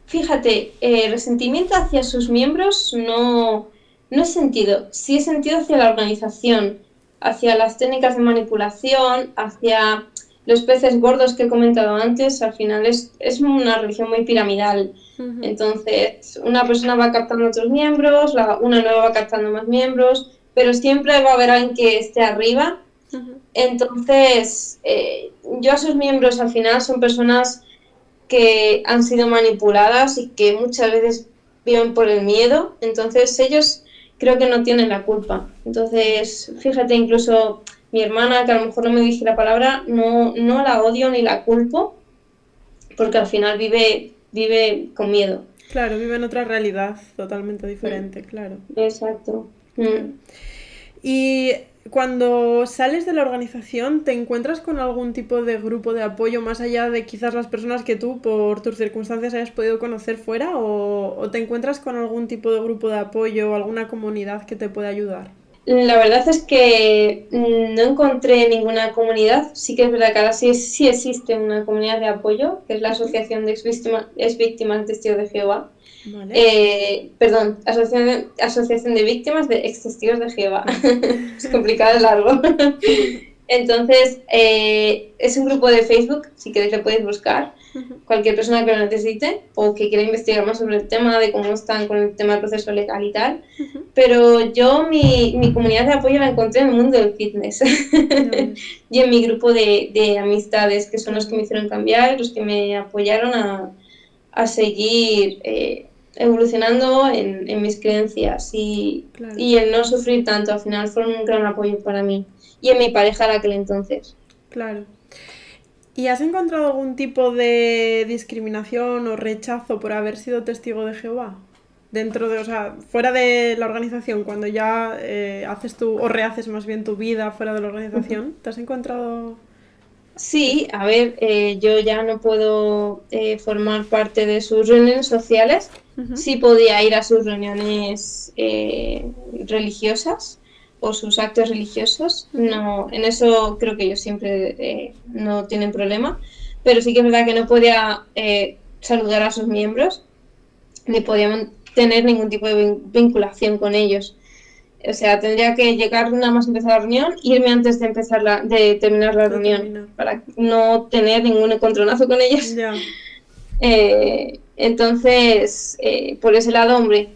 S2: fíjate, resentimiento hacia sus miembros no he sentido. Sí he sentido hacia la organización, hacia las técnicas de manipulación, hacia los peces gordos que he comentado antes. Al final es una religión muy piramidal.
S1: Ujú,
S2: Entonces, una persona va captando otros miembros, una nueva va captando más miembros, pero siempre va a haber alguien que esté arriba.
S1: ujú.
S2: Entonces, yo a sus miembros al final son personas que han sido manipuladas y que muchas veces viven por el miedo, entonces ellos creo que no tienen la culpa.
S1: Claro.
S2: Entonces, fíjate, incluso mi hermana, que a lo mejor no me dije la palabra, no la odio ni la culpo, porque al final vive con miedo.
S1: Claro, viven otra realidad totalmente diferente, claro.
S2: Exacto.
S1: Claro. Y cuando sales de la organización, ¿te encuentras con algún tipo de grupo de apoyo más allá de quizás las personas que tú, por tus circunstancias, hayas podido conocer fuera? ¿O te encuentras con algún tipo de grupo de apoyo o alguna comunidad que te pueda ayudar?
S2: La verdad es que no encontré ninguna comunidad. Sí que es verdad que ahora sí existe una comunidad de apoyo, que es la
S1: Ujú.
S2: Asociación de Ex-Víctimas Testigos de Jehová.
S1: Vale.
S2: Perdón, Asociación de Víctimas de Ex Testigos de Jehová.
S1: Vale.
S2: Es complicado, es largo. Entonces, es un grupo de Facebook, si queréis lo podéis buscar.
S1: Ujú.
S2: Cualquier persona que lo necesite o que quiera investigar más sobre el tema, de cómo están con el tema del proceso legal y tal.
S1: Ujú.
S2: Pero yo mi comunidad de apoyo la encontré en el mundo del fitness
S1: Ya ves,
S2: y en mi grupo de amistades, que son los que
S1: claro,
S2: me hicieron cambiar, los que me apoyaron a seguir evolucionando en mis creencias
S1: claro,
S2: y el no sufrir tanto. Al final fueron un gran apoyo para mí y en mi pareja de aquel entonces.
S1: claro. ¿Y has encontrado algún tipo de discriminación o rechazo por haber sido testigo de Jehová? Dentro de, o sea, fuera de la organización, cuando ya haces tu, o rehaces más bien tu vida fuera de la organización, ¿te has encontrado
S2: Sí,
S1: eso?
S2: a ver, yo ya no puedo formar parte de sus reuniones sociales.
S1: Ujú.
S2: Sí podía ir a sus reuniones religiosas o sus actos religiosos.
S1: Ujú.
S2: No, en eso creo que ellos siempre no tienen problema. Pero sí que es verdad que no podía saludar a sus miembros ni podía tener ningún tipo de vinculación con ellos. O sea, tendría que llegar nada más empezar la reunión, irme antes de de terminar la
S1: De
S2: reunión,
S1: terminar.
S2: para no tener ningún encontronazo con ellos.
S1: Ya.
S2: Entonces, por ese lado, hombre,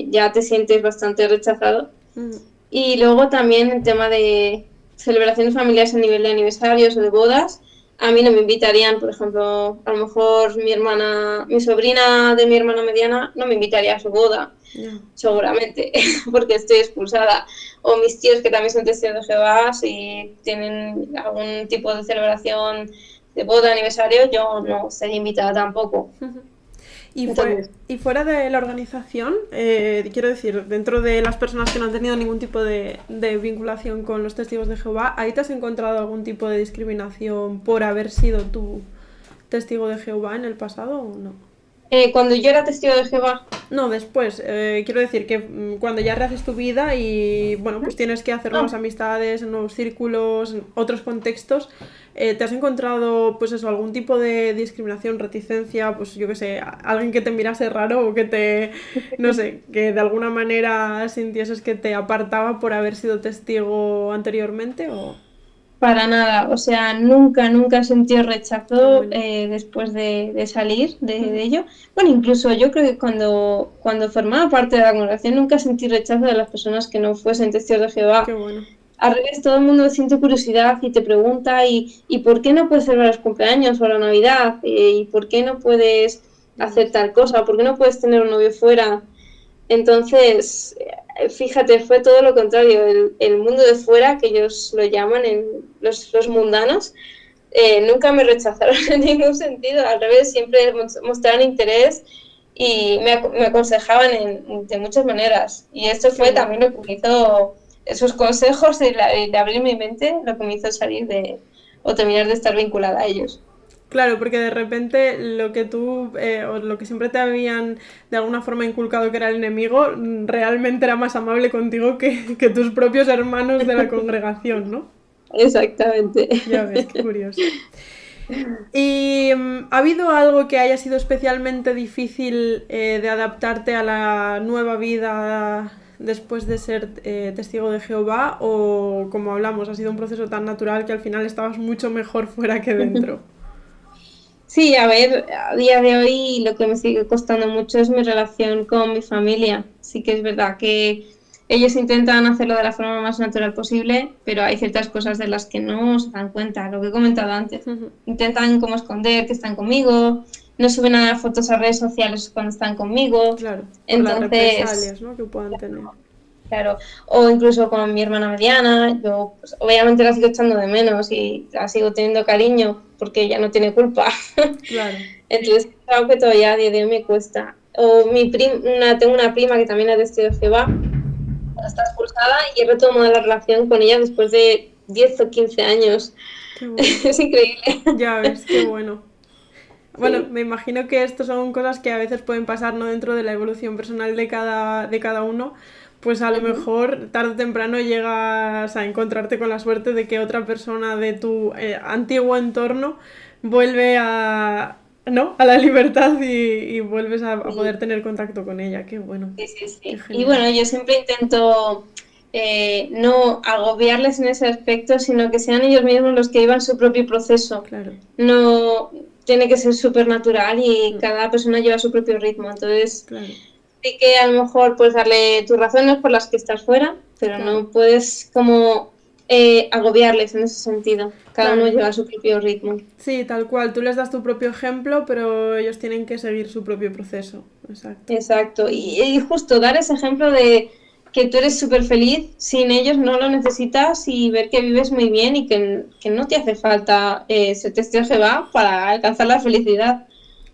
S2: ya te sientes bastante rechazado.
S1: Ujú.
S2: Y luego también el tema de celebraciones familiares a nivel de aniversarios o de bodas. A mí no me invitarían, por ejemplo, a lo mejor mi sobrina de mi hermana mediana no me invitaría a su boda,
S1: Ya.
S2: seguramente, porque estoy expulsada. O mis tíos que también son testigos de Jehová, si tienen algún tipo de celebración de boda, aniversario, yo no sería invitada tampoco.
S1: Ujú. Y,
S2: Entonces,
S1: y fuera de la organización, quiero decir, dentro de las personas que no han tenido ningún tipo de vinculación con los testigos de Jehová, ¿ahí te has encontrado algún tipo de discriminación por haber sido tú testigo de Jehová en el pasado o no?
S2: cuando yo era testigo de Jehová,
S1: No, después. Quiero decir que cuando ya rehaces tu vida y bueno, pues tienes que hacer nuevas
S2: no,
S1: amistades, nuevos círculos, en otros contextos, ¿te has encontrado pues eso, algún tipo de discriminación, reticencia, pues yo qué sé, alguien que te mirase raro o que te, no sé, que de alguna manera sintieses que te apartaba por haber sido testigo anteriormente o
S2: para nada, o sea, nunca he sentido
S1: qué
S2: rechazo
S1: bueno?
S2: después de salir de ello. Bueno, incluso yo creo que cuando formaba parte de la congregación nunca sentí rechazo de las personas que no fuesen testigos de
S1: Qué
S2: Jehová.
S1: bueno.
S2: Al revés, todo el mundo siente curiosidad y te pregunta, ¿y por qué no puedes celebrar los cumpleaños o la Navidad? ¿Y por qué no puedes
S1: Ya
S2: hacer
S1: ves.
S2: tal cosa? ¿Por qué no puedes tener un novio fuera? Entonces, fíjate, fue todo lo contrario. El mundo de fuera, que ellos lo llaman los mundanos, nunca me rechazaron en ningún sentido. Al revés, siempre mostraron interés y me aconsejaban de muchas maneras. Y esto
S1: Qué
S2: fue
S1: bueno.
S2: también lo que me hizo, esos consejos de abrir mi mente, lo que me hizo salir o terminar de estar vinculada a ellos.
S1: Claro, porque de repente lo que tú, o lo que siempre te habían de alguna forma inculcado que era el enemigo, realmente era más amable contigo que tus propios hermanos de la congregación, ¿no?
S2: Exactamente.
S1: Ya ves, qué curioso. ¿Y ha habido algo que haya sido especialmente difícil de adaptarte a la nueva vida después de ser testigo de Jehová? ¿O como hablamos, ha sido un proceso tan natural que al final estabas mucho mejor fuera que dentro?
S2: Sí, a ver, a día de hoy lo que me sigue costando mucho es mi relación con mi familia. Sí que es verdad que ellos intentan hacerlo de la forma más natural posible, pero hay ciertas cosas de las que no se dan cuenta, lo que he comentado antes. Intentan como esconder que están conmigo, no suben a fotos a redes sociales cuando están conmigo.
S1: Claro, por las
S2: Entonces,
S1: represalias, ¿no? Que puedan tener.
S2: claro, o incluso con mi hermana mediana, yo pues, obviamente la sigo echando de menos y la sigo teniendo cariño porque ella no tiene culpa.
S1: Claro.
S2: Entonces, es algo que todavía a día de hoy me cuesta. o tengo una prima que también es testigo de Jehová, está expulsada y he retomado la relación con ella después de 10 o 15 años.
S1: Qué bueno.
S2: Es increíble.
S1: Ya ves, qué bueno. Bueno,
S2: Sí.
S1: me imagino que esto son cosas que a veces pueden pasar, ¿no? Dentro de la evolución personal de cada uno, pues a lo
S2: Ujú.
S1: mejor tarde o temprano llegas a encontrarte con la suerte de que otra persona de tu antiguo entorno vuelve a, ¿no? A la libertad y vuelves a
S2: Sí,
S1: poder tener contacto con ella. Qué bueno,
S2: sí, sí,
S1: qué
S2: sí. Y
S1: genial.
S2: bueno, yo siempre intento no agobiarles en ese aspecto, sino que sean ellos mismos los que llevan su propio proceso.
S1: Claro,
S2: No tiene que ser súper natural y
S1: mm,
S2: cada persona lleva su propio ritmo. Entonces,
S1: claro,
S2: sí que a lo mejor puedes darle tus razones por las que estás fuera, pero
S1: claro,
S2: no puedes como agobiarles en ese sentido. Cada uno
S1: claro.
S2: lleva su propio ritmo.
S1: Sí, tal cual. Tú les das tu propio ejemplo, pero ellos tienen que seguir su propio proceso. Exacto.
S2: Exacto. Y justo dar ese ejemplo de que tú eres súper feliz, sin ellos no lo necesitas y ver que vives muy bien y que no te hace falta ser testigo de Jehová para alcanzar la felicidad.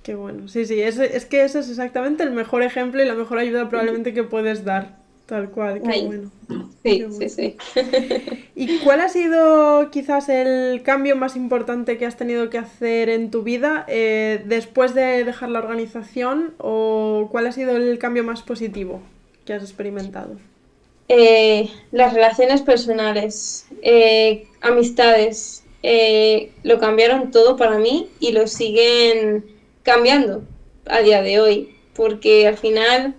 S1: Qué bueno. Sí, sí, es que ese es exactamente el mejor ejemplo y la mejor ayuda probablemente que puedes dar. Tal cual, qué
S2: Ahí.
S1: bueno. Qué
S2: Sí, sí,
S1: bueno.
S2: sí.
S1: ¿Y cuál ha sido quizás el cambio más importante que has tenido que hacer en tu vida después de dejar la organización? ¿O cuál ha sido el cambio más positivo que has experimentado?
S2: Las relaciones personales, amistades, lo cambiaron todo para mí y lo siguen cambiando a día de hoy, porque al final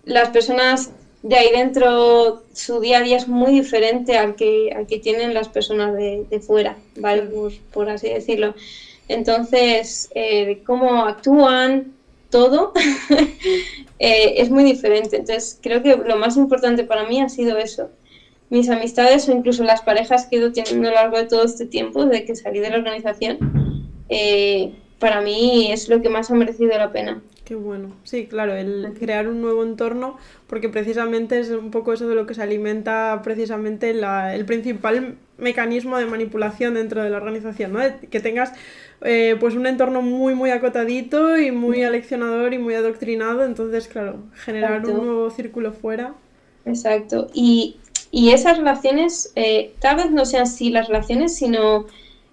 S2: las personas de ahí dentro, su día a día es muy diferente al que tienen las personas de fuera, ¿vale?
S1: Claro.
S2: Por así decirlo. Entonces, cómo actúan, todo es muy diferente. Entonces, creo que lo más importante para mí ha sido eso. Mis amistades o incluso las parejas que he ido teniendo a lo largo de todo este tiempo, desde que salí de la organización, para mí es lo que más ha merecido la pena.
S1: Qué bueno. Sí, claro, el crear un nuevo entorno, porque precisamente es un poco eso de lo que se alimenta precisamente el principal mecanismo de manipulación dentro de la organización, ¿no? Que tengas pues un entorno muy, muy acotadito y muy aleccionador y muy adoctrinado, entonces, claro, generar un
S2: Exacto.
S1: nuevo círculo fuera.
S2: Exacto. Y esas relaciones, tal vez no sean así las relaciones, sino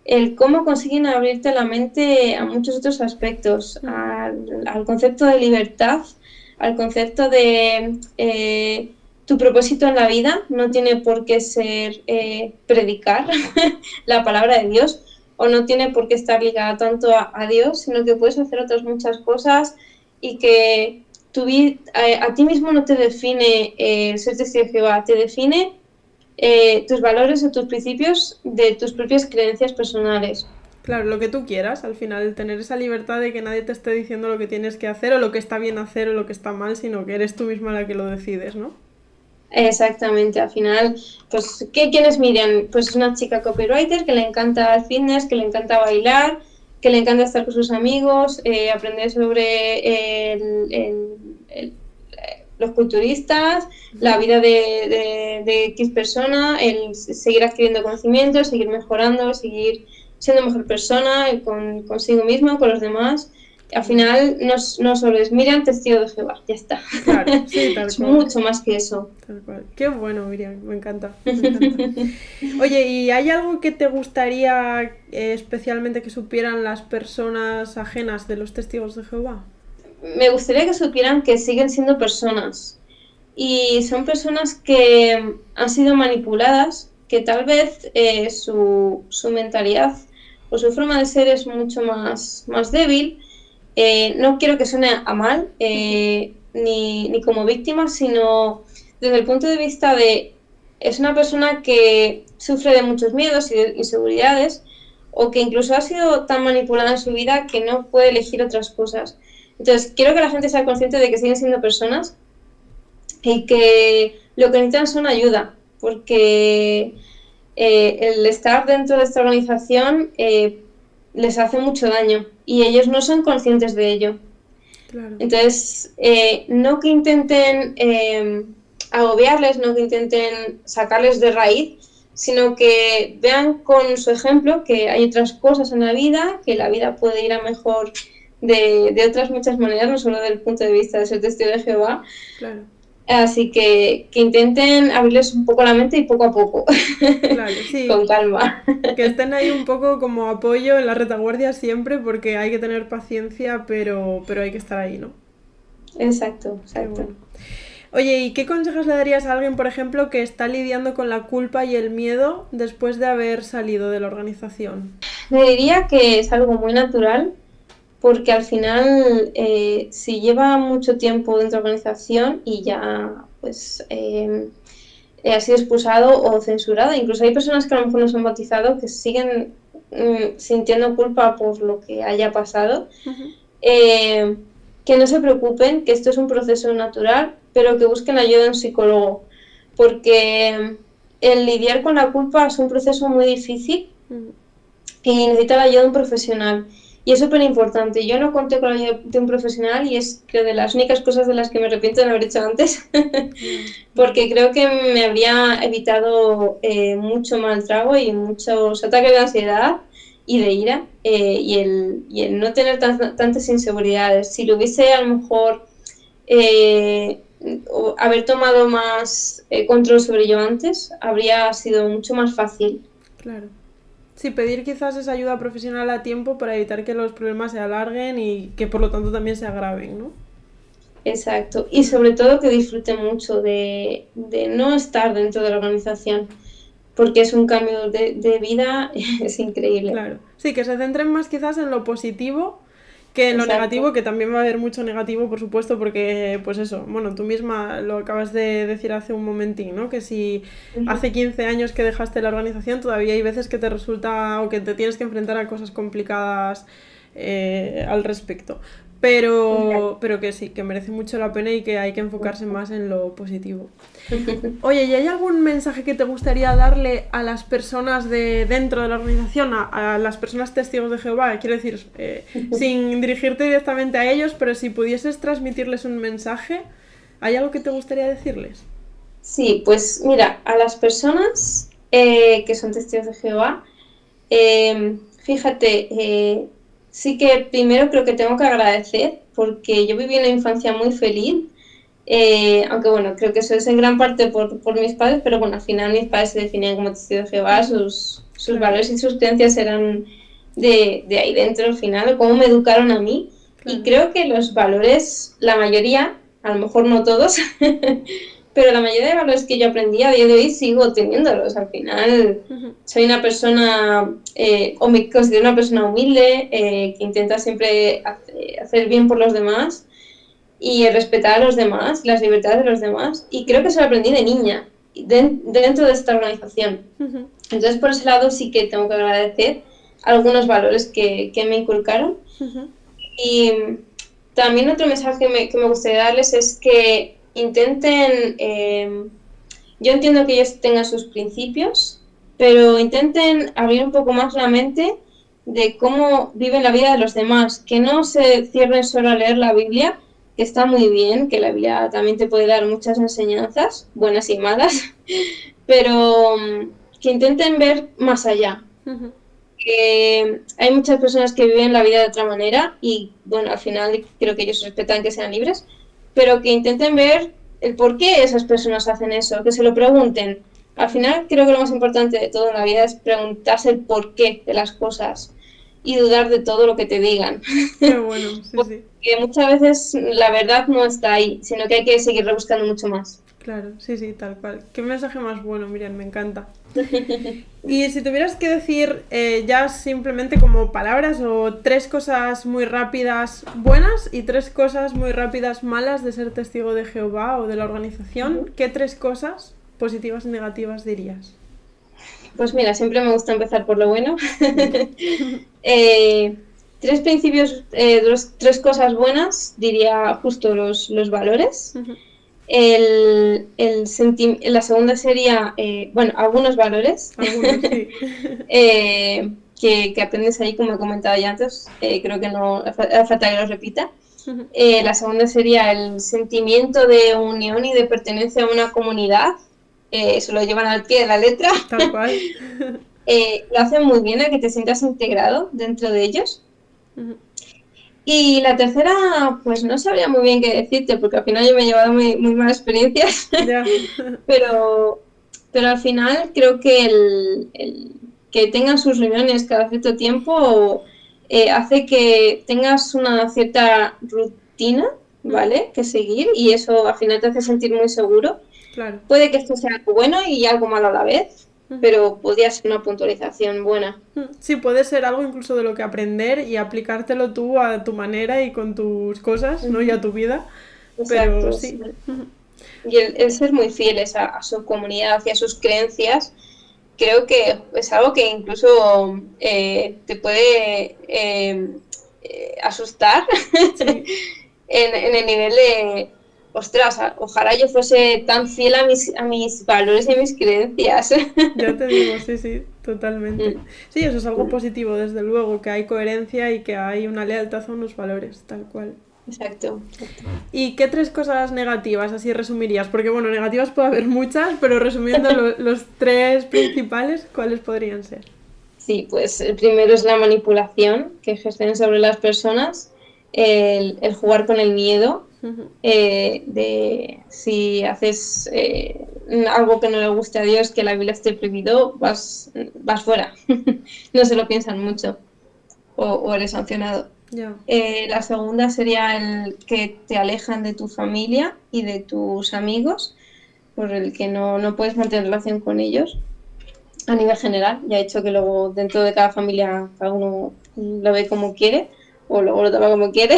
S2: el cómo consiguen abrirte la mente a muchos otros aspectos,
S1: Mm,
S2: al concepto de libertad, al concepto de tu propósito en la vida, no tiene por qué ser predicar la palabra de Dios o no tiene por qué estar ligada tanto a Dios, sino que puedes hacer otras muchas cosas y que a ti mismo no te define ser testigo de Jehová, te define tus valores o tus principios de tus propias creencias personales.
S1: claro, lo que tú quieras, al final, tener esa libertad de que nadie te esté diciendo lo que tienes que hacer o lo que está bien hacer o lo que está mal, sino que eres tú misma la que lo decides, ¿no?
S2: Exactamente, al final, pues, ¿quién es Miriam? Pues es una chica copywriter que le encanta el fitness, que le encanta bailar, que le encanta estar con sus amigos, aprender sobre los culturistas, la vida de X persona, el seguir adquiriendo conocimientos, seguir mejorando, seguir siendo mejor persona consigo misma, con los demás.
S1: Qué
S2: Al
S1: bueno.
S2: final no solo es Miriam, testigo de Jehová, ya está.
S1: Claro, sí, tal
S2: Es
S1: cual.
S2: mucho más que eso.
S1: Tal cual. Qué bueno, Miriam, me encanta, me encanta. Oye, ¿y hay algo que te gustaría especialmente que supieran las personas ajenas de los testigos de Jehová?
S2: Me gustaría que supieran que siguen siendo personas y son personas que han sido manipuladas, que tal vez su mentalidad o su forma de ser es mucho más débil. No quiero que suene a mal, ni como víctima, sino desde el punto de vista de es una persona que sufre de muchos miedos y de inseguridades o que incluso ha sido tan manipulada en su vida que no puede elegir otras cosas. Entonces, quiero que la gente sea consciente de que siguen siendo personas y que lo que necesitan son ayuda, porque el estar dentro de esta organización les hace mucho daño y ellos no son conscientes de ello.
S1: Claro,
S2: Entonces, no que intenten agobiarles, no que intenten sacarles de raíz, sino que vean con su ejemplo que hay otras cosas en la vida, que la vida puede ir a mejor de otras muchas maneras, no solo desde el punto de vista de ser testigo de Jehová.
S1: Claro,
S2: Así que intenten abrirles un poco la mente y poco a poco,
S1: claro, sí.
S2: con calma.
S1: Que estén ahí un poco como apoyo en la retaguardia siempre porque hay que tener paciencia, pero hay que estar ahí, ¿no?
S2: Exacto,
S1: Qué
S2: exacto.
S1: bueno. Oye, ¿y qué consejos le darías a alguien, por ejemplo, que está lidiando con la culpa y el miedo después de haber salido de la organización?
S2: Le diría que es algo muy natural porque al final, si lleva mucho tiempo dentro de la organización y ya pues ha sido expulsado o censurado, incluso hay personas que a lo mejor no son bautizados que siguen sintiendo culpa por lo que haya pasado,
S1: Ujú.
S2: eh, que no se preocupen, que esto es un proceso natural, pero que busquen ayuda de un psicólogo, porque el lidiar con la culpa es un proceso muy difícil
S1: Ujú.
S2: y necesita la ayuda de un profesional. Y es súper importante. Yo no conté con la ayuda de un profesional y es creo de las únicas cosas de las que me arrepiento de no haber hecho antes,
S1: Ya, vale.
S2: porque creo que me habría evitado mucho mal trago y muchos ataques de ansiedad y de ira y el no tener tantas inseguridades. Si lo hubiese a lo mejor haber tomado más control sobre ello antes, habría sido mucho más fácil.
S1: Claro. Sí, pedir quizás esa ayuda profesional a tiempo para evitar que los problemas se alarguen y que por lo tanto también se agraven, ¿no?
S2: Exacto. Y sobre todo que disfruten mucho de no estar dentro de la organización, porque es un cambio de vida, es increíble.
S1: Claro. Sí, que se centren más quizás en lo positivo que en lo
S2: Exacto.
S1: negativo, que también va a haber mucho negativo, por supuesto, porque, pues eso, bueno, tú misma lo acabas de decir hace un momentín, ¿no? Que si
S2: Ujú.
S1: hace 15 años que dejaste la organización, todavía hay veces que te resulta o que te tienes que enfrentar a cosas complicadas al respecto. Pero que sí, que merece mucho la pena y que hay que enfocarse más en lo positivo. Oye, ¿y hay algún mensaje que te gustaría darle a las personas de dentro de la organización, a las personas testigos de Jehová? Quiero decir, sin dirigirte directamente a ellos, pero si pudieses transmitirles un mensaje, ¿hay algo que te gustaría decirles?
S2: Sí, pues mira, a las personas que son testigos de Jehová, fíjate, sí que primero creo que tengo que agradecer porque yo viví una infancia muy feliz, aunque bueno, creo que eso es en gran parte por mis padres, pero bueno, al final mis padres se definían como testigos de Jehová,
S1: Ujú.
S2: sus
S1: Claro,
S2: valores y sus creencias eran de ahí dentro al final, cómo me educaron a mí. Y
S1: claro.
S2: creo que los valores, la mayoría, a lo mejor no todos, pero la mayoría de valores que yo aprendí a día de hoy sigo teniéndolos. Al final
S1: Ujú.
S2: soy una persona, o me considero una persona humilde, que intenta siempre hacer bien por los demás y respetar a los demás, las libertades de los demás. Y creo que eso lo aprendí de niña, dentro de esta organización.
S1: Ujú.
S2: Entonces, por ese lado sí que tengo que agradecer algunos valores que me inculcaron.
S1: Ujú.
S2: Y también otro mensaje que me gustaría darles es que intenten, yo entiendo que ellos tengan sus principios, pero intenten abrir un poco más la mente de cómo viven la vida de los demás, que no se cierren solo a leer la Biblia, que está muy bien, que la Biblia también te puede dar muchas enseñanzas, buenas y malas, pero que intenten ver más allá,
S1: Ujú.
S2: que hay muchas personas que viven la vida de otra manera y bueno, al final creo que ellos respetan que sean libres, pero que intenten ver el por qué esas personas hacen eso, que se lo pregunten. Al
S1: Claro.
S2: final creo que lo más importante de todo en la vida es preguntarse el por qué de las cosas y dudar de todo lo que te digan.
S1: Qué bueno, sí, sí.
S2: Porque muchas veces la verdad no está ahí, sino que hay que seguir rebuscando mucho más.
S1: Claro, sí, sí, tal cual. Qué mensaje más bueno, Miriam, me encanta. Y si tuvieras que decir ya simplemente como palabras o tres cosas muy rápidas buenas y tres cosas muy rápidas malas de ser testigo de Jehová o de la organización, ¿qué tres cosas positivas y negativas dirías?
S2: Pues mira, siempre me gusta empezar por lo bueno.
S1: Venga.
S2: Eh, tres principios, tres cosas buenas, diría justo los valores. La segunda sería, bueno, algunos valores
S1: Algunos, sí.
S2: que aprendes ahí, como he comentado ya antes, creo que no hace falta que los repita. La segunda sería el sentimiento de unión y de pertenencia a una comunidad. Eso lo llevan al pie de la letra.
S1: Tal cual.
S2: Lo hacen muy bien a que te sientas integrado dentro de ellos. Y la tercera, pues no sabría muy bien qué decirte, porque al final yo me he llevado muy malas experiencias,
S1: Ya.
S2: pero, pero al final creo que el que tengan sus reuniones cada cierto tiempo hace que tengas una cierta rutina, ¿vale? Que seguir y eso al final te hace sentir muy seguro.
S1: Claro.
S2: Puede que esto sea algo bueno y algo malo a la vez, pero podría ser una puntualización buena.
S1: Sí, puede ser algo incluso de lo que aprender y aplicártelo tú a tu manera y con tus cosas, ¿no? Y a tu vida. Pero
S2: Exacto, sí.
S1: sí.
S2: Y el ser muy fieles a su comunidad y a sus creencias, creo que es algo que incluso te puede asustar
S1: Sí,
S2: en el nivel de, ostras, ojalá yo fuese tan fiel a mis valores y a mis creencias.
S1: ya te digo, sí, sí, totalmente. Sí, eso es algo positivo, desde luego, que hay coherencia y que hay una lealtad a unos valores, tal cual.
S2: Exacto, exacto.
S1: ¿Y qué tres cosas negativas así resumirías? Porque bueno, negativas puede haber muchas, pero resumiendo los tres principales, ¿cuáles podrían ser?
S2: Sí, pues el primero es la manipulación que ejercen sobre las personas, el jugar con el miedo, de si haces algo que no le guste a Dios, que la Biblia esté prohibido, vas fuera. No se lo piensan mucho o eres sancionado.
S1: Ya.
S2: La segunda sería el que te alejan de tu familia y de tus amigos, por el que no puedes mantener relación con ellos a nivel general. Ya he dicho que luego dentro de cada familia cada uno lo ve como quiere o luego lo toma como quiere.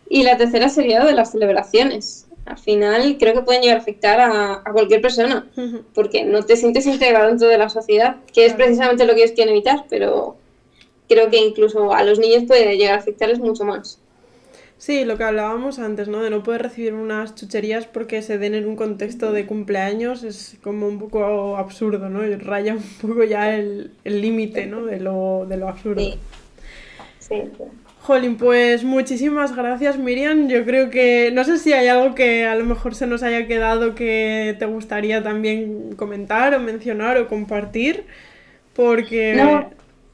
S2: Y la tercera sería de las celebraciones. Al final creo que pueden llegar a afectar a cualquier persona porque no te sientes integrado dentro de la sociedad, que es
S1: Claro.
S2: precisamente lo que ellos quieren evitar, pero creo que incluso a los niños puede llegar a afectarles mucho más.
S1: Sí, lo que hablábamos antes, ¿no? De no poder recibir unas chucherías porque se den en un contexto de cumpleaños es como un poco absurdo, ¿no? Y raya un poco ya el límite, ¿no? De lo absurdo.
S2: Sí, sí.
S1: Jolín, pues muchísimas gracias, Miriam. Yo creo que no sé si hay algo que a lo mejor se nos haya quedado que te gustaría también comentar o mencionar o compartir, porque
S2: No,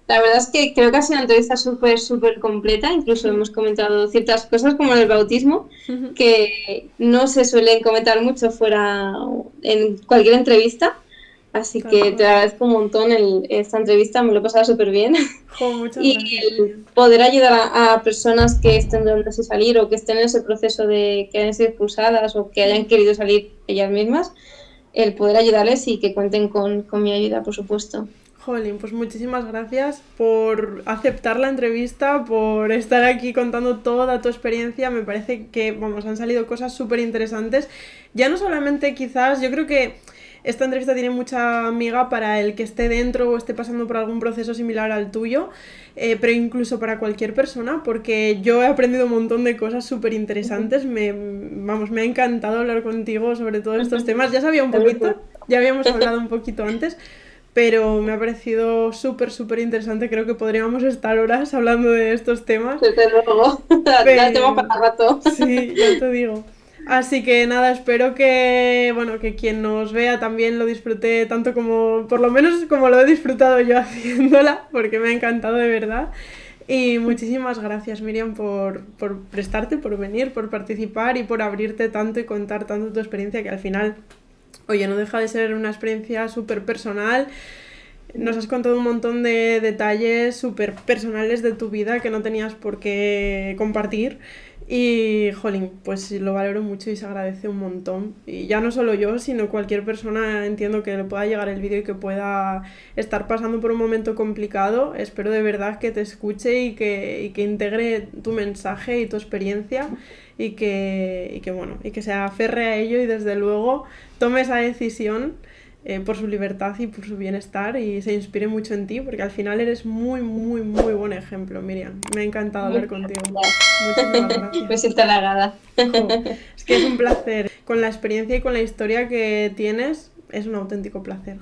S2: la verdad es que creo que ha sido una entrevista súper completa. Incluso hemos comentado ciertas cosas como el bautismo, que no se suelen comentar mucho fuera en cualquier entrevista. Así
S1: tal
S2: que te
S1: cual.
S2: agradezco un montón esta entrevista, me lo he pasado súper bien.
S1: Jo, muchas
S2: Y
S1: gracias,
S2: el
S1: Miriam.
S2: poder ayudar a personas que estén dudando si salir o que estén en ese proceso de que hayan sido expulsadas o que hayan querido salir ellas mismas, el poder ayudarles y que cuenten con mi ayuda, por supuesto.
S1: Jolín, pues muchísimas gracias por aceptar la entrevista, por estar aquí contando toda tu experiencia. Me parece que, vamos, han salido cosas súper interesantes. Ya no solamente quizás, yo creo que esta entrevista tiene mucha amiga para el que esté dentro o esté pasando por algún proceso similar al tuyo, pero incluso para cualquier persona, porque yo he aprendido un montón de cosas súper interesantes. Vamos, me ha encantado hablar contigo sobre todos estos temas. Ya sabía un poquito, ya habíamos hablado un poquito antes, pero me ha parecido súper interesante. Creo que podríamos estar horas hablando de estos temas.
S2: Desde luego, da tema
S1: Pero
S2: para rato.
S1: sí, ya te digo. Así que nada, espero que, bueno, que quien nos vea también lo disfrute tanto como, por lo menos como lo he disfrutado yo haciéndola, porque me ha encantado de verdad. Y muchísimas gracias, Miriam, por prestarte, por venir, por participar y por abrirte tanto y contar tanto tu experiencia, que al final, oye, no deja de ser una experiencia súper personal. Nos has contado un montón de detalles súper personales de tu vida que no tenías por qué compartir. Y, jolín, pues lo valoro mucho y se agradece un montón. Y ya no solo yo, sino cualquier persona, entiendo, que le pueda llegar el vídeo y que pueda estar pasando por un momento complicado. Espero de verdad que te escuche y que integre tu mensaje y tu experiencia bueno, y que se aferre a ello y desde luego tome esa decisión por su libertad y por su bienestar y se inspire mucho en ti, porque al final eres muy buen ejemplo, Miriam. Me ha encantado hablar contigo. Muchísimas gracias.
S2: Me siento halagada.
S1: Jo, es que es un placer. Con la experiencia y con la historia que tienes, es un auténtico placer.